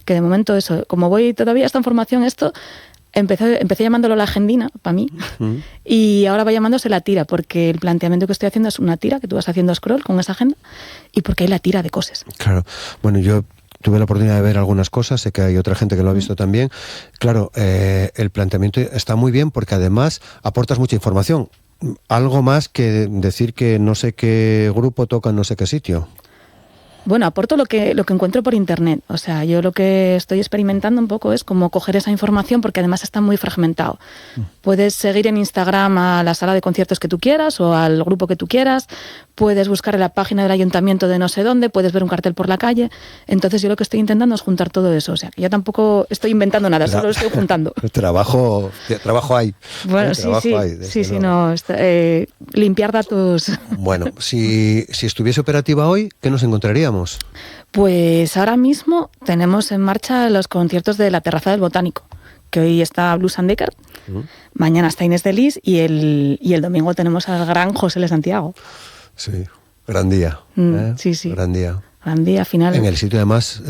que de momento eso, como voy todavía está en formación esto, empecé llamándolo la agendina, para mí, y ahora va llamándose la tira, porque el planteamiento que estoy haciendo es una tira, que tú vas haciendo scroll con esa agenda, y porque hay la tira de cosas. Claro. Bueno, yo tuve la oportunidad de ver algunas cosas, sé que hay otra gente que lo ha visto también. Claro, el planteamiento está muy bien porque además aportas mucha información. Algo más que decir que no sé qué grupo toca en no sé qué sitio. Bueno, aporto lo que encuentro por internet. O sea, yo lo que estoy experimentando un poco es cómo coger esa información, porque además está muy fragmentado. Puedes seguir en Instagram a la sala de conciertos que tú quieras o al grupo que tú quieras, puedes buscar en la página del ayuntamiento de no sé dónde, puedes ver un cartel por la calle. Entonces yo lo que estoy intentando es juntar todo eso. O sea, que yo tampoco estoy inventando nada, solo lo estoy juntando. Trabajo hay. Bueno, sí, no, limpiar datos. Bueno, si estuviese operativa hoy, ¿qué nos encontraríamos? Pues ahora mismo tenemos en marcha los conciertos de la Terraza del Botánico, que hoy está Blues and Decker, mañana está Inés de Lis y el domingo tenemos al gran José L. Santiago. Sí, gran día. Sí. Gran día. Gran día final. En el sitio además,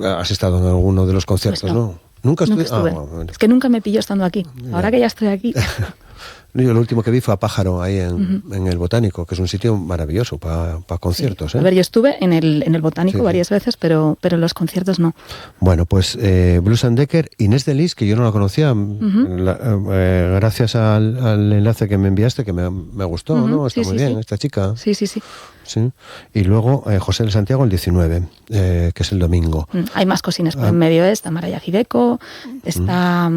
has estado en alguno de los conciertos, pues ¿no? Nunca estuve. Bueno. Es que nunca me pilló estando aquí. Ahora que ya estoy aquí. Yo lo último que vi fue a Pájaro, ahí en el Botánico, que es un sitio maravilloso para conciertos. Sí. A ver, yo estuve en el Botánico varias veces, pero los conciertos no. Bueno, pues Blues and Decker, Inés de Lis, que yo no la conocía, gracias al enlace que me enviaste, que me gustó, ¿no? Está muy bien, esta chica. Sí. Sí. Y luego José de Santiago el 19, que es el domingo. Hay más cosines por en medio, está Maraya Gideco, está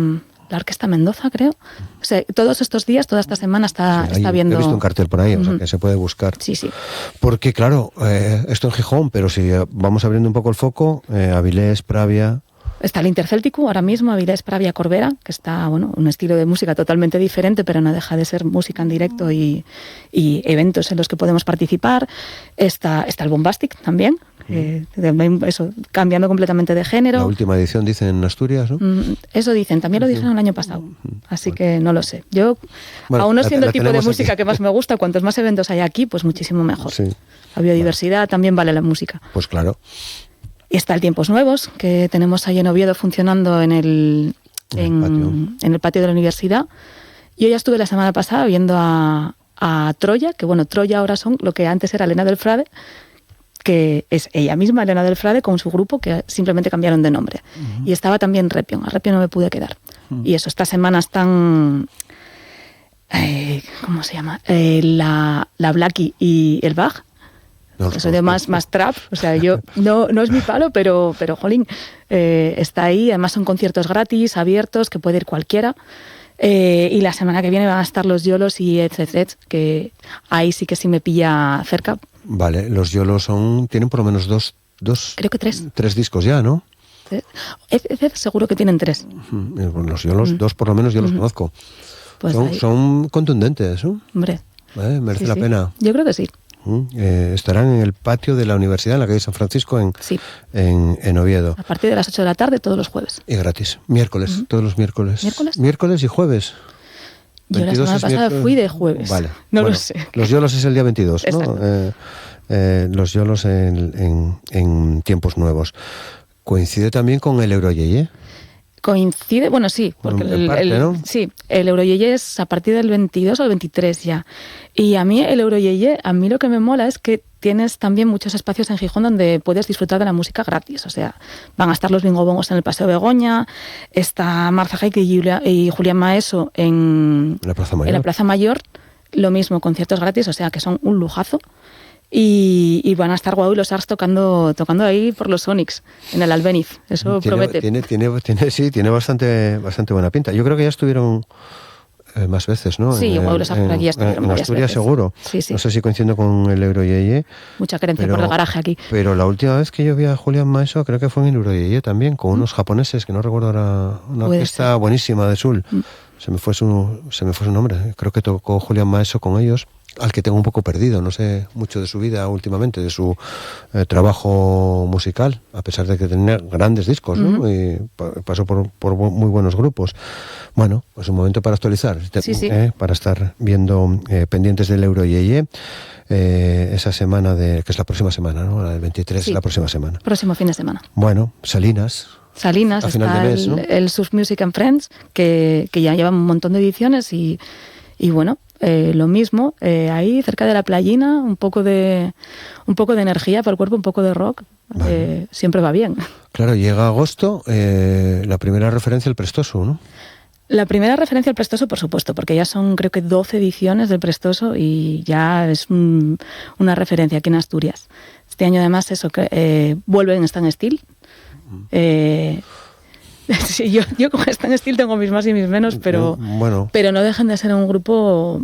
la Orquesta Mendoza, creo. O sea, todos estos días, toda esta semana está viendo... He visto un cartel por ahí, o sea, que se puede buscar. Sí. Porque, claro, esto en Gijón, pero si vamos abriendo un poco el foco, Avilés, Pravia... Está el Intercéltico ahora mismo, Avilés, Pravia, Corbera, que está, un estilo de música totalmente diferente, pero no deja de ser música en directo y eventos en los que podemos participar. Está el Bombastic también, eso, cambiando completamente de género. La última edición dicen en Asturias, ¿no? Eso dicen, también lo dijeron el año pasado, así que no lo sé. Yo, aún no siendo el tipo de música que más me gusta, cuantos más eventos hay aquí, pues muchísimo mejor. Sí. La biodiversidad también vale la música. Pues claro. Y está el Tiempos Nuevos, que tenemos ahí en Oviedo funcionando en el patio de la universidad. Yo ya estuve la semana pasada viendo a Troya, que Troya ahora son lo que antes era Elena del Frade, que es ella misma, Elena del Frade, con su grupo, que simplemente cambiaron de nombre. Y estaba también Repion, a Repion no me pude quedar. Y eso, esta semana están... ¿cómo se llama? La Blackie y el Bach. Eso de más trap, o sea, yo no es mi palo, pero jolín, está ahí. Además son conciertos gratis, abiertos, que puede ir cualquiera. Y la semana que viene van a estar los Yolos y etc, que ahí sí que sí me pilla cerca. Vale, los Yolos tienen por lo menos dos creo que tres. 3 discos ya, ¿no? ECED seguro que tienen 3. Bueno, yo los 2 por lo menos yo los conozco. Pues son contundentes, ¿no? Hombre. Merece la pena. Yo creo que sí. Estarán en el patio de la universidad, en la calle San Francisco, en Oviedo. A partir de las 8 de la tarde, todos los jueves. Y gratis. Miércoles, todos los miércoles. Miércoles y jueves. Yo la semana pasada fui de jueves. Vale. No lo sé. Los yolos es el día 22, ¿no? Los yolos en tiempos nuevos. Coincide también con el Euroyeye. Coincide, bueno, sí, porque ¿no? Sí, el Euroyeye es a partir del 22 o el 23 ya. Y a mí el Euroyeye, a mí lo que me mola es que tienes también muchos espacios en Gijón donde puedes disfrutar de la música gratis. O sea, van a estar los bingobongos en el Paseo Begoña, está Marza Jaque y Julián Maeso en la Plaza Mayor. Lo mismo, conciertos gratis, o sea, que son un lujazo. Y van a estar Guau y los Arts tocando ahí por los Sonics, en el Albéniz. Eso promete. Tiene bastante buena pinta. Yo creo que ya estuvieron más veces, ¿no? Sí, Guau y los Arts por aquí ya estuvieron en Asturias veces. Seguro. Sí. No sé si coincidiendo con el Euroyeye. Mucha querencia por el garaje aquí. Pero la última vez que yo vi a Julián Maeso, creo que fue en el Euroyeye también, con unos japoneses, que no recuerdo ahora, una orquesta buenísima de Sul. Se me fue su nombre. Creo que tocó Julián Maeso con ellos, al que tengo un poco perdido, no sé mucho de su vida últimamente, de su trabajo musical, a pesar de que tenía grandes discos, ¿no? Y pasó por muy buenos grupos. Bueno, pues un momento para actualizar, para estar viendo pendientes del Euroyeye, esa semana, que es la próxima semana, ¿no? La del 23 es la próxima semana. Próximo fin de semana. Bueno, Salinas, está mes, ¿no? el Surf Music and Friends, que ya lleva un montón de ediciones y bueno, lo mismo, ahí cerca de la playina, un poco de energía para el cuerpo, un poco de rock, siempre va bien. Claro, llega agosto, la primera referencia al Prestoso, ¿no? La primera referencia al Prestoso, por supuesto, porque ya son creo que 12 ediciones del Prestoso y ya es una referencia aquí en Asturias. Este año además vuelve en Stand Still. Sí, yo con Stand Still tengo mis más y mis menos, pero no dejan de ser un grupo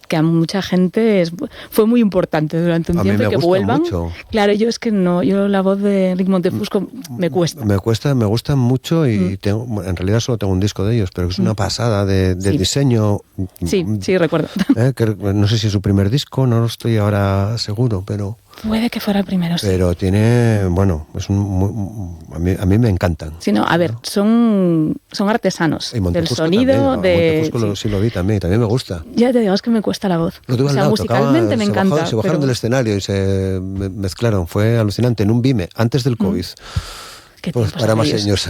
que a mucha gente fue muy importante durante un tiempo, y que vuelvan. Mucho. Claro, yo es que no, yo la voz de Rick Montefusco me cuesta. Me gustan mucho y en realidad solo tengo un disco de ellos, pero es una pasada de diseño. Sí, recuerdo. No sé si es su primer disco, no lo estoy ahora seguro, pero... Puede que fuera el primero, sí. Pero tiene, a mí me encantan. Sí, no, a ver, son artesanos del sonido. Montefusco sí lo vi también me gusta. Ya te digo, es que me cuesta la voz. Musicalmente me encanta. Se bajaron del escenario y se mezclaron, fue alucinante, en un Vime, antes del COVID. Pues para más años.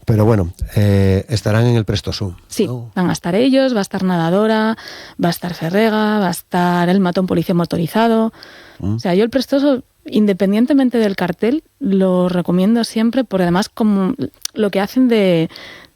Pero bueno, estarán en el Prestoso. Sí, van a estar ellos, va a estar Nadadora, va a estar Ferrega, va a estar El Matón Policía Motorizado. O sea, yo el Prestoso, independientemente del cartel, lo recomiendo siempre, porque además como lo que hacen de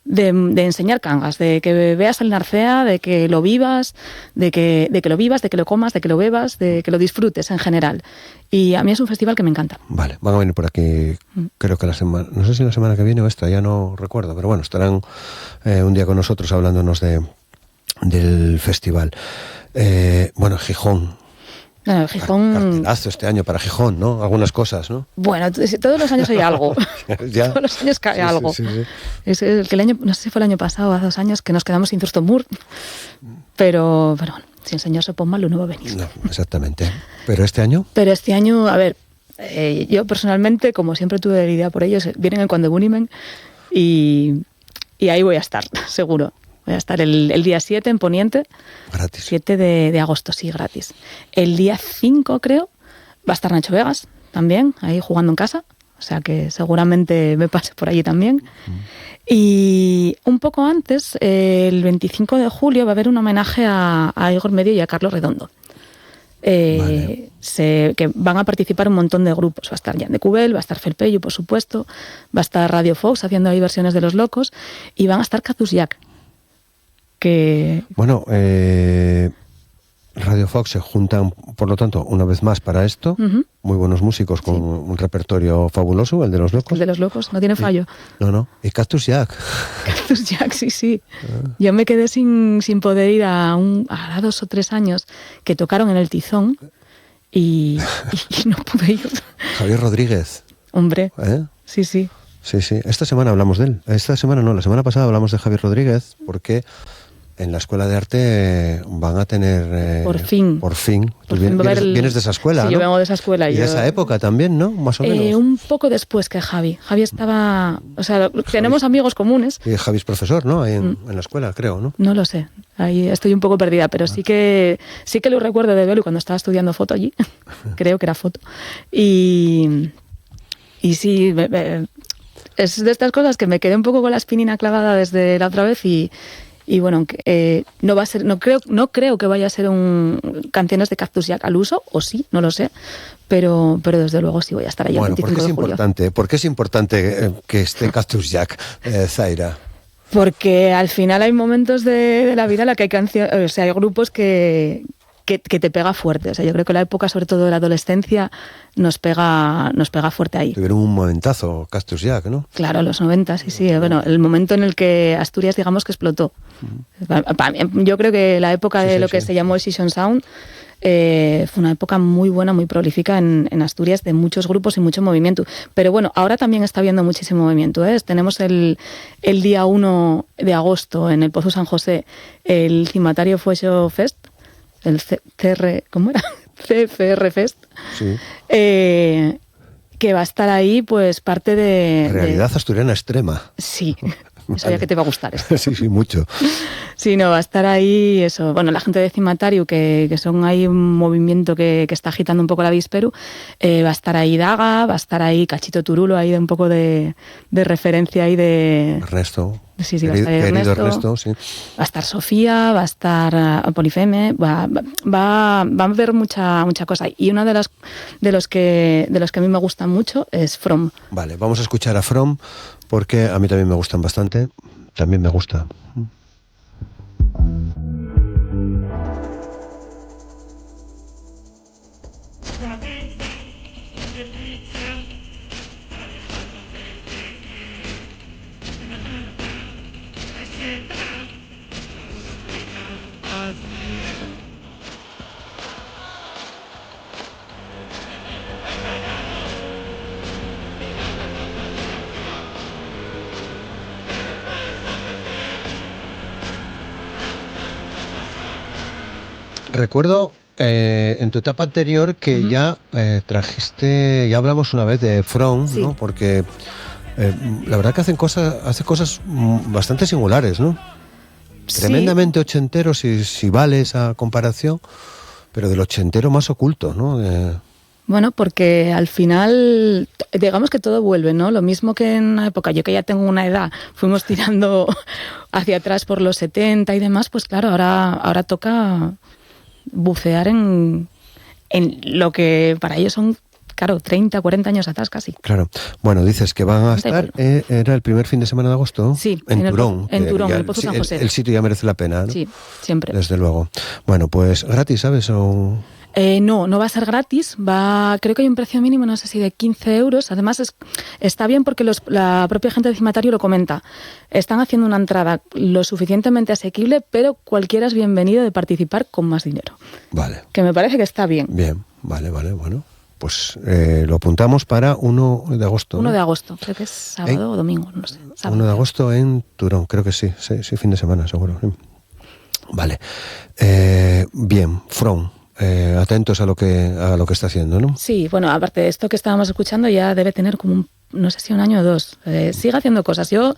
enseñar cangas, de que veas el Narcea, de que lo vivas, de que lo vivas, de que lo comas, de que lo bebas, de que lo disfrutes en general. Y a mí es un festival que me encanta. Vale, van a venir por aquí, creo que no sé si la semana que viene o esta, ya no recuerdo, pero bueno, estarán un día con nosotros hablándonos del festival. Gijón. Bueno, Gijón... Cartelazo este año para Gijón, ¿no? Algunas cosas, ¿no? Bueno, todos los años hay algo. Todos los años cae algo. Sí. Es el que no sé si fue el año pasado o hace 2 años, que nos quedamos sin Thurston Moore. Pero bueno, si el señor se pone malo, no va a venir. No, exactamente. ¿Pero este año? A ver, yo personalmente, como siempre tuve la idea por ellos, vienen en Conde Bunimen y ahí voy a estar, seguro. Voy a estar el día 7 en Poniente. Gratis. 7 de agosto, sí, gratis. El día 5, creo, va a estar Nacho Vegas también, ahí jugando en casa. O sea que seguramente me pase por allí también. Y un poco antes, el 25 de julio, va a haber un homenaje a Igor Medio y a Carlos Redondo. Que van a participar un montón de grupos. Va a estar Jan de Cubel, va a estar Felpeyo, por supuesto, va a estar Radio Fox haciendo ahí versiones de Los Locos, y van a estar Cactus Jack. Bueno, Radio Fox se juntan, por lo tanto, una vez más para esto. Muy buenos músicos con un repertorio fabuloso, el de Los Locos. El de Los Locos, no tiene fallo. No. Y Cactus Jack. Cactus Jack, sí. Yo me quedé sin poder ir a 2 o 3 años que tocaron en el Tizón y no pude ir. Javier Rodríguez. Hombre, sí. Sí, sí. Esta semana hablamos de él. Esta semana no, la semana pasada hablamos de Javier Rodríguez, porque en la Escuela de Arte van a tener... Por fin. Tú vienes de esa escuela, sí, ¿no? Yo vengo de esa escuela. Y de esa época también, ¿no? Más o menos. Un poco después que Javi. Javi estaba... O sea, tenemos amigos comunes. Y Javi es profesor, ¿no? Ahí en la escuela, creo, ¿no? No lo sé. Ahí estoy un poco perdida, pero sí que lo recuerdo de verlo cuando estaba estudiando foto allí. Creo que era foto. Y sí... es de estas cosas que me quedé un poco con la espinina clavada desde la otra vez y bueno, no va a ser, no creo que vaya a ser canciones de Cactus Jack al uso, o sí, no lo sé, pero desde luego sí voy a estar allí el 25 de julio. ¿Por qué es importante que esté Cactus Jack, Zaira? Porque al final hay momentos de la vida en la que hay canciones, o sea, hay grupos que te pega fuerte. O sea, yo creo que la época, sobre todo de la adolescencia, nos pega fuerte ahí. Tuvieron un momentazo, Cactus Jack, ¿no? Claro, los 90, sí. Bueno, el momento en el que Asturias, digamos, que explotó. Yo creo que la época de lo que se llamó el Session Sound fue una época muy buena, muy prolífica en Asturias, de muchos grupos y mucho movimiento. Pero bueno, ahora también está habiendo muchísimo movimiento. Tenemos el día 1 de agosto en el Pozo San José el Cimatario Fuexo Fest, el ¿cómo era? CFR Fest, sí. Que va a estar ahí, pues parte de... Realidad asturiana extrema. Sí, sabía que te iba a gustar esto. Sí, mucho. Sí, no, va a estar ahí eso. Bueno, la gente de Cimatario, que son ahí un movimiento que está agitando un poco la Visperu, va a estar ahí Daga, va a estar ahí Cachito Turulo, ahí de un poco de referencia ahí de... Ernesto. Sí, va a estar Ernesto, sí. Va a estar Sofía, va a estar Polifeme, va a haber mucha cosa. Y uno de los que a mí me gustan mucho es From. Vale, vamos a escuchar a From, porque a mí también me gustan bastante. También me gusta. Recuerdo en tu etapa anterior que ya ya hablamos una vez de From, sí, ¿no? Porque la verdad que hace cosas bastante singulares, ¿no? Sí. Tremendamente ochentero, si vale esa comparación, pero del ochentero más oculto, ¿no? Bueno, porque al final, digamos que todo vuelve, ¿no? Lo mismo que en una época, yo que ya tengo una edad, fuimos tirando hacia atrás por los 70 y demás, pues claro, ahora toca bucear en lo que para ellos son, claro, 30, 40 años atrás casi. Claro. Bueno, dices que van a estar, era el primer fin de semana de agosto. Sí. En Turón. En Turón, en el Pozo San José. El sitio ya merece la pena, ¿no? Sí, siempre. Desde luego. Bueno, pues gratis, ¿sabes? O... No va a ser gratis, creo que hay un precio mínimo, no sé si de 15 euros. Además está bien porque la propia gente de Cimatario lo comenta. Están haciendo una entrada lo suficientemente asequible, pero cualquiera es bienvenido de participar con más dinero. Vale. Que me parece que está bien. Bien, vale, bueno. Pues lo apuntamos para 1 de agosto. 1 de agosto, creo que es sábado o domingo, no sé. Sábado. 1 de agosto en Turón, creo que sí, fin de semana, seguro. Sí. Vale. Bien, From. Atentos a lo que está haciendo, ¿no? Sí, bueno, aparte de esto que estábamos escuchando, ya debe tener como no sé si 1 año o 2. Sigue haciendo cosas. Yo,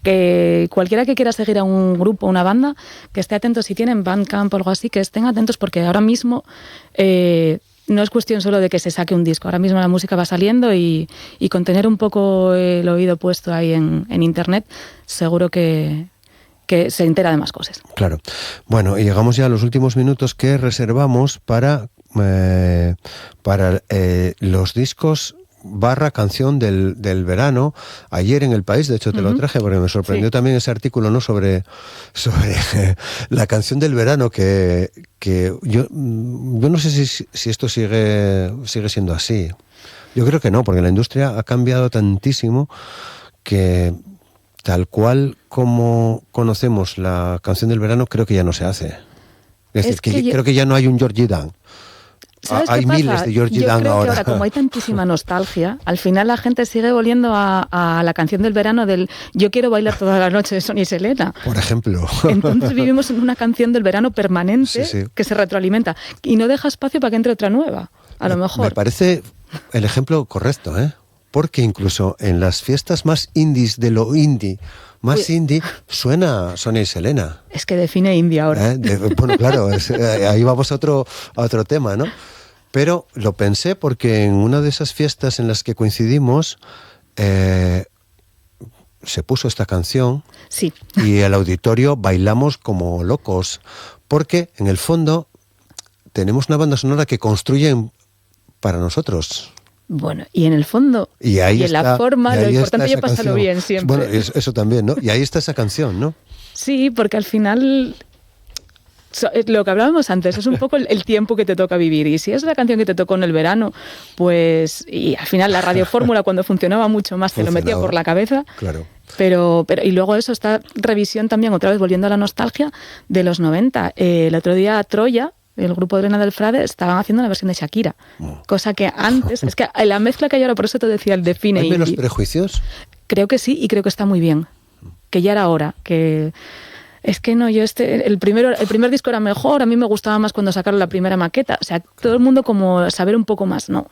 que cualquiera que quiera seguir a un grupo, una banda, que esté atento si tienen Bandcamp o algo así, que estén atentos porque ahora mismo no es cuestión solo de que se saque un disco. Ahora mismo la música va saliendo y con tener un poco el oído puesto ahí en internet, seguro que se entera de más cosas. Claro. Bueno, y llegamos ya a los últimos minutos que reservamos para los discos / canción del verano. Ayer en El País, de hecho te lo traje porque me sorprendió también ese artículo, ¿no? sobre la canción del verano que yo no sé si esto sigue siendo así. Yo creo que no, porque la industria ha cambiado tantísimo que tal cual como conocemos la canción del verano, creo que ya no se hace. Es decir, creo que ya no hay un Georgie Dan. ¿Sabes hay qué pasa? miles de Georgie Yo Dan creo ahora. que ahora, como hay tantísima nostalgia, al final la gente sigue volviendo a la canción del verano del Yo quiero bailar toda la noche de Sonia y Selena. Por ejemplo. Entonces vivimos en una canción del verano permanente Sí. que se retroalimenta y no deja espacio para que entre otra nueva, a lo mejor. Me parece el ejemplo correcto, ¿eh? Porque incluso en las fiestas más indies de lo indie, indie, suena Sonia y Selena. Es que define indie ahora. Bueno, claro, ahí vamos a otro tema, ¿no? Pero lo pensé porque en una de esas fiestas en las que coincidimos se puso esta canción Sí. y el auditorio bailamos como locos, porque en el fondo tenemos una banda sonora que construyen para nosotros. Bueno, y en el fondo, Y ahí en la forma, lo importante es esa pasarlo canción. bien siempre. Bueno, eso también, ¿no? Y ahí está esa canción, ¿no? Sí, porque al final, lo que hablábamos antes, es un poco el tiempo que te toca vivir. Y si es la canción que te tocó en el verano, pues... Y al final la radiofórmula, cuando funcionaba mucho más, te lo metía por la cabeza. Claro. Pero y luego eso, esta revisión también, otra vez volviendo a la nostalgia, de los 90. El otro día Troya, el grupo de Elena del Frade, estaban haciendo una versión de Shakira. Cosa que antes... Es que la mezcla que hay ahora, por eso te decía, el define ¿Hay menos indie. prejuicios? Creo que sí, y creo que está muy bien. Que ya era hora, que... Es que no, yo el primer disco era mejor, a mí me gustaba más cuando sacaron la primera maqueta. O sea, todo el mundo como saber un poco más, ¿no?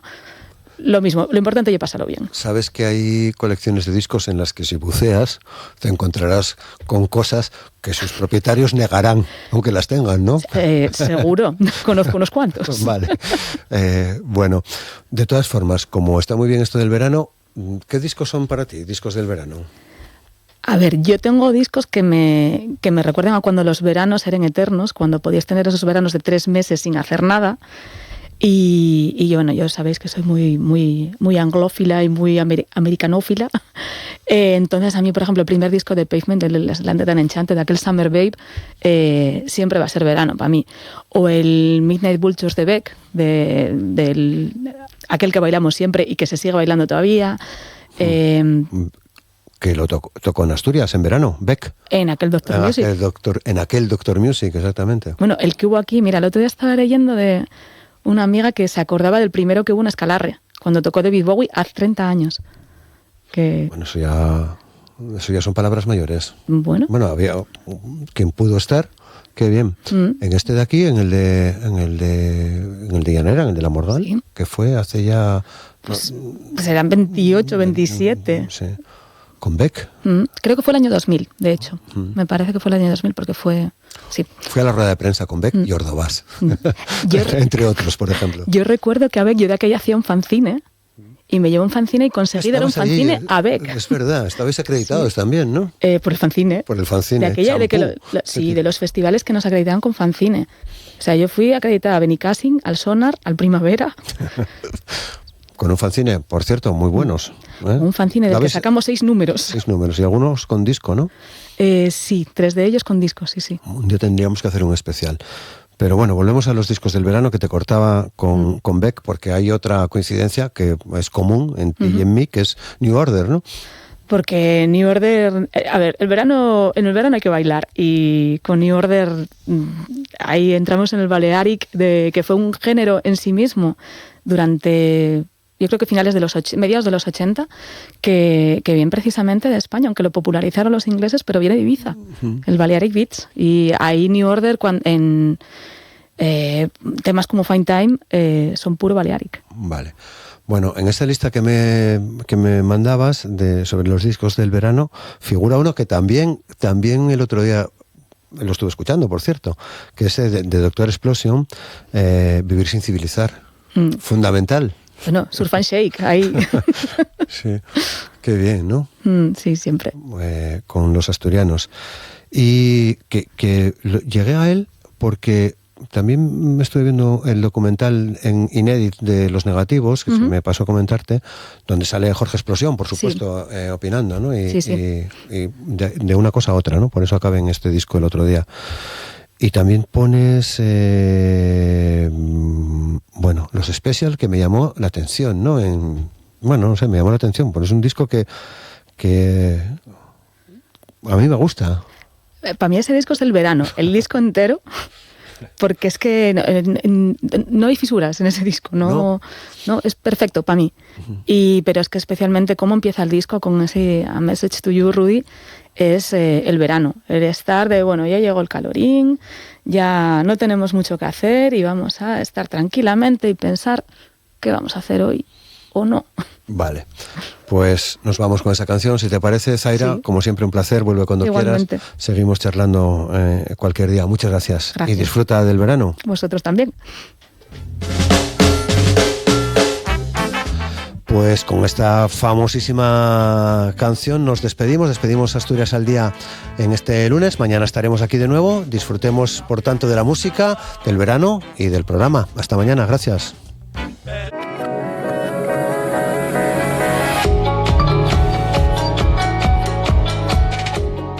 Lo mismo, lo importante es pasarlo bien. Sabes que hay colecciones de discos en las que si buceas te encontrarás con cosas que sus propietarios negarán, aunque las tengan, ¿no? Seguro, conozco unos cuantos. Vale. Bueno, de todas formas, como está muy bien esto del verano, ¿qué discos son para ti, discos del verano? A ver, yo tengo discos que me recuerdan a cuando los veranos eran eternos, cuando podías tener esos veranos de 3 meses sin hacer nada. Y yo, bueno, yo sabéis que soy muy anglófila y muy americanófila. Entonces, a mí, por ejemplo, el primer disco de Pavement, el Slanted and Enchanted, de aquel Summer Babe, siempre va a ser verano para mí. O el Midnight Vultures de Beck, aquel que bailamos siempre y que se sigue bailando todavía. Que lo tocó en Asturias en verano, Beck. En aquel Doctor Music. En aquel Doctor Music, exactamente. Bueno, el que hubo aquí, mira, el otro día estaba leyendo de una amiga que se acordaba del primero que hubo en Escalarre, cuando tocó David Bowie hace 30 años. Bueno, eso ya son palabras mayores. Bueno, había quien pudo estar, qué bien. En este de aquí, en el de Llanera, en el de La Morgan, sí. Que fue hace ya... pues eran 28, 27. Sí. ¿Con Beck? Creo que fue el año 2000, de hecho. Me parece que fue el año 2000 porque fue... Sí. Fui a la rueda de prensa con Beck y Ordovás. Entre otros, por ejemplo. Yo recuerdo que a Beck, yo de aquella hacía un fanzine y me llevó un fanzine y conseguí dar un fanzine a Beck. Es verdad, estabais acreditados también, ¿no? Por el fanzine. Por el fanzine. De aquella, de los festivales que nos acreditaban con fanzine. O sea, yo fui acreditada a Benicassim, al Sonar, al Primavera... Con un fanzine, por cierto, muy buenos. Un fanzine del que sacamos 6 números. 6 números y algunos con disco, ¿no? Sí, 3 de ellos con discos, sí. Un día tendríamos que hacer un especial. Pero bueno, volvemos a los discos del verano que te cortaba con Beck, porque hay otra coincidencia que es común en ti y en mí, que es New Order, ¿no? Porque New Order... A ver, en el verano hay que bailar y con New Order ahí entramos en el Balearic, que fue un género en sí mismo durante... Yo creo que finales de mediados de los 80, que viene precisamente de España, aunque lo popularizaron los ingleses, pero viene de Ibiza, el Balearic Beats. Y ahí New Order, en temas como Fine Time, son puro Balearic. Vale. Bueno, en esta lista que me mandabas sobre los discos del verano, figura uno que también el otro día lo estuve escuchando, por cierto, que es de Doctor Explosion, Vivir sin civilizar. Fundamental. Bueno, Surf and Shake, ahí. Sí, qué bien, ¿no? Sí, siempre. Con los asturianos. Y que llegué a él porque también me estuve viendo el documental en Inédit de Los Negativos, que se me pasó a comentarte, donde sale Jorge Explosión, por supuesto, opinando, ¿no? Y de una cosa a otra, ¿no? Por eso acabé en este disco el otro día. Y también pones, los Special, que me llamó la atención, ¿no? Me llamó la atención, porque es un disco que a mí me gusta. Para mí ese disco es el verano. El disco entero porque es que no hay fisuras en ese disco, no es perfecto para mí. Pero es que especialmente cómo empieza el disco con ese A Message to You, Rudy, es el verano, el estar de, bueno, ya llegó el calorín, ya no tenemos mucho que hacer y vamos a estar tranquilamente y pensar qué vamos a hacer hoy o no. Vale, pues nos vamos con esa canción, si te parece, Zaira. Sí. Como siempre, un placer, vuelve cuando Igualmente. quieras. Seguimos charlando cualquier día. Muchas gracias. Y disfruta del verano. Vosotros también. Pues con esta famosísima canción nos despedimos Asturias al Día en este lunes. Mañana estaremos aquí de nuevo. Disfrutemos, por tanto, de la música, del verano y del programa. Hasta mañana, gracias.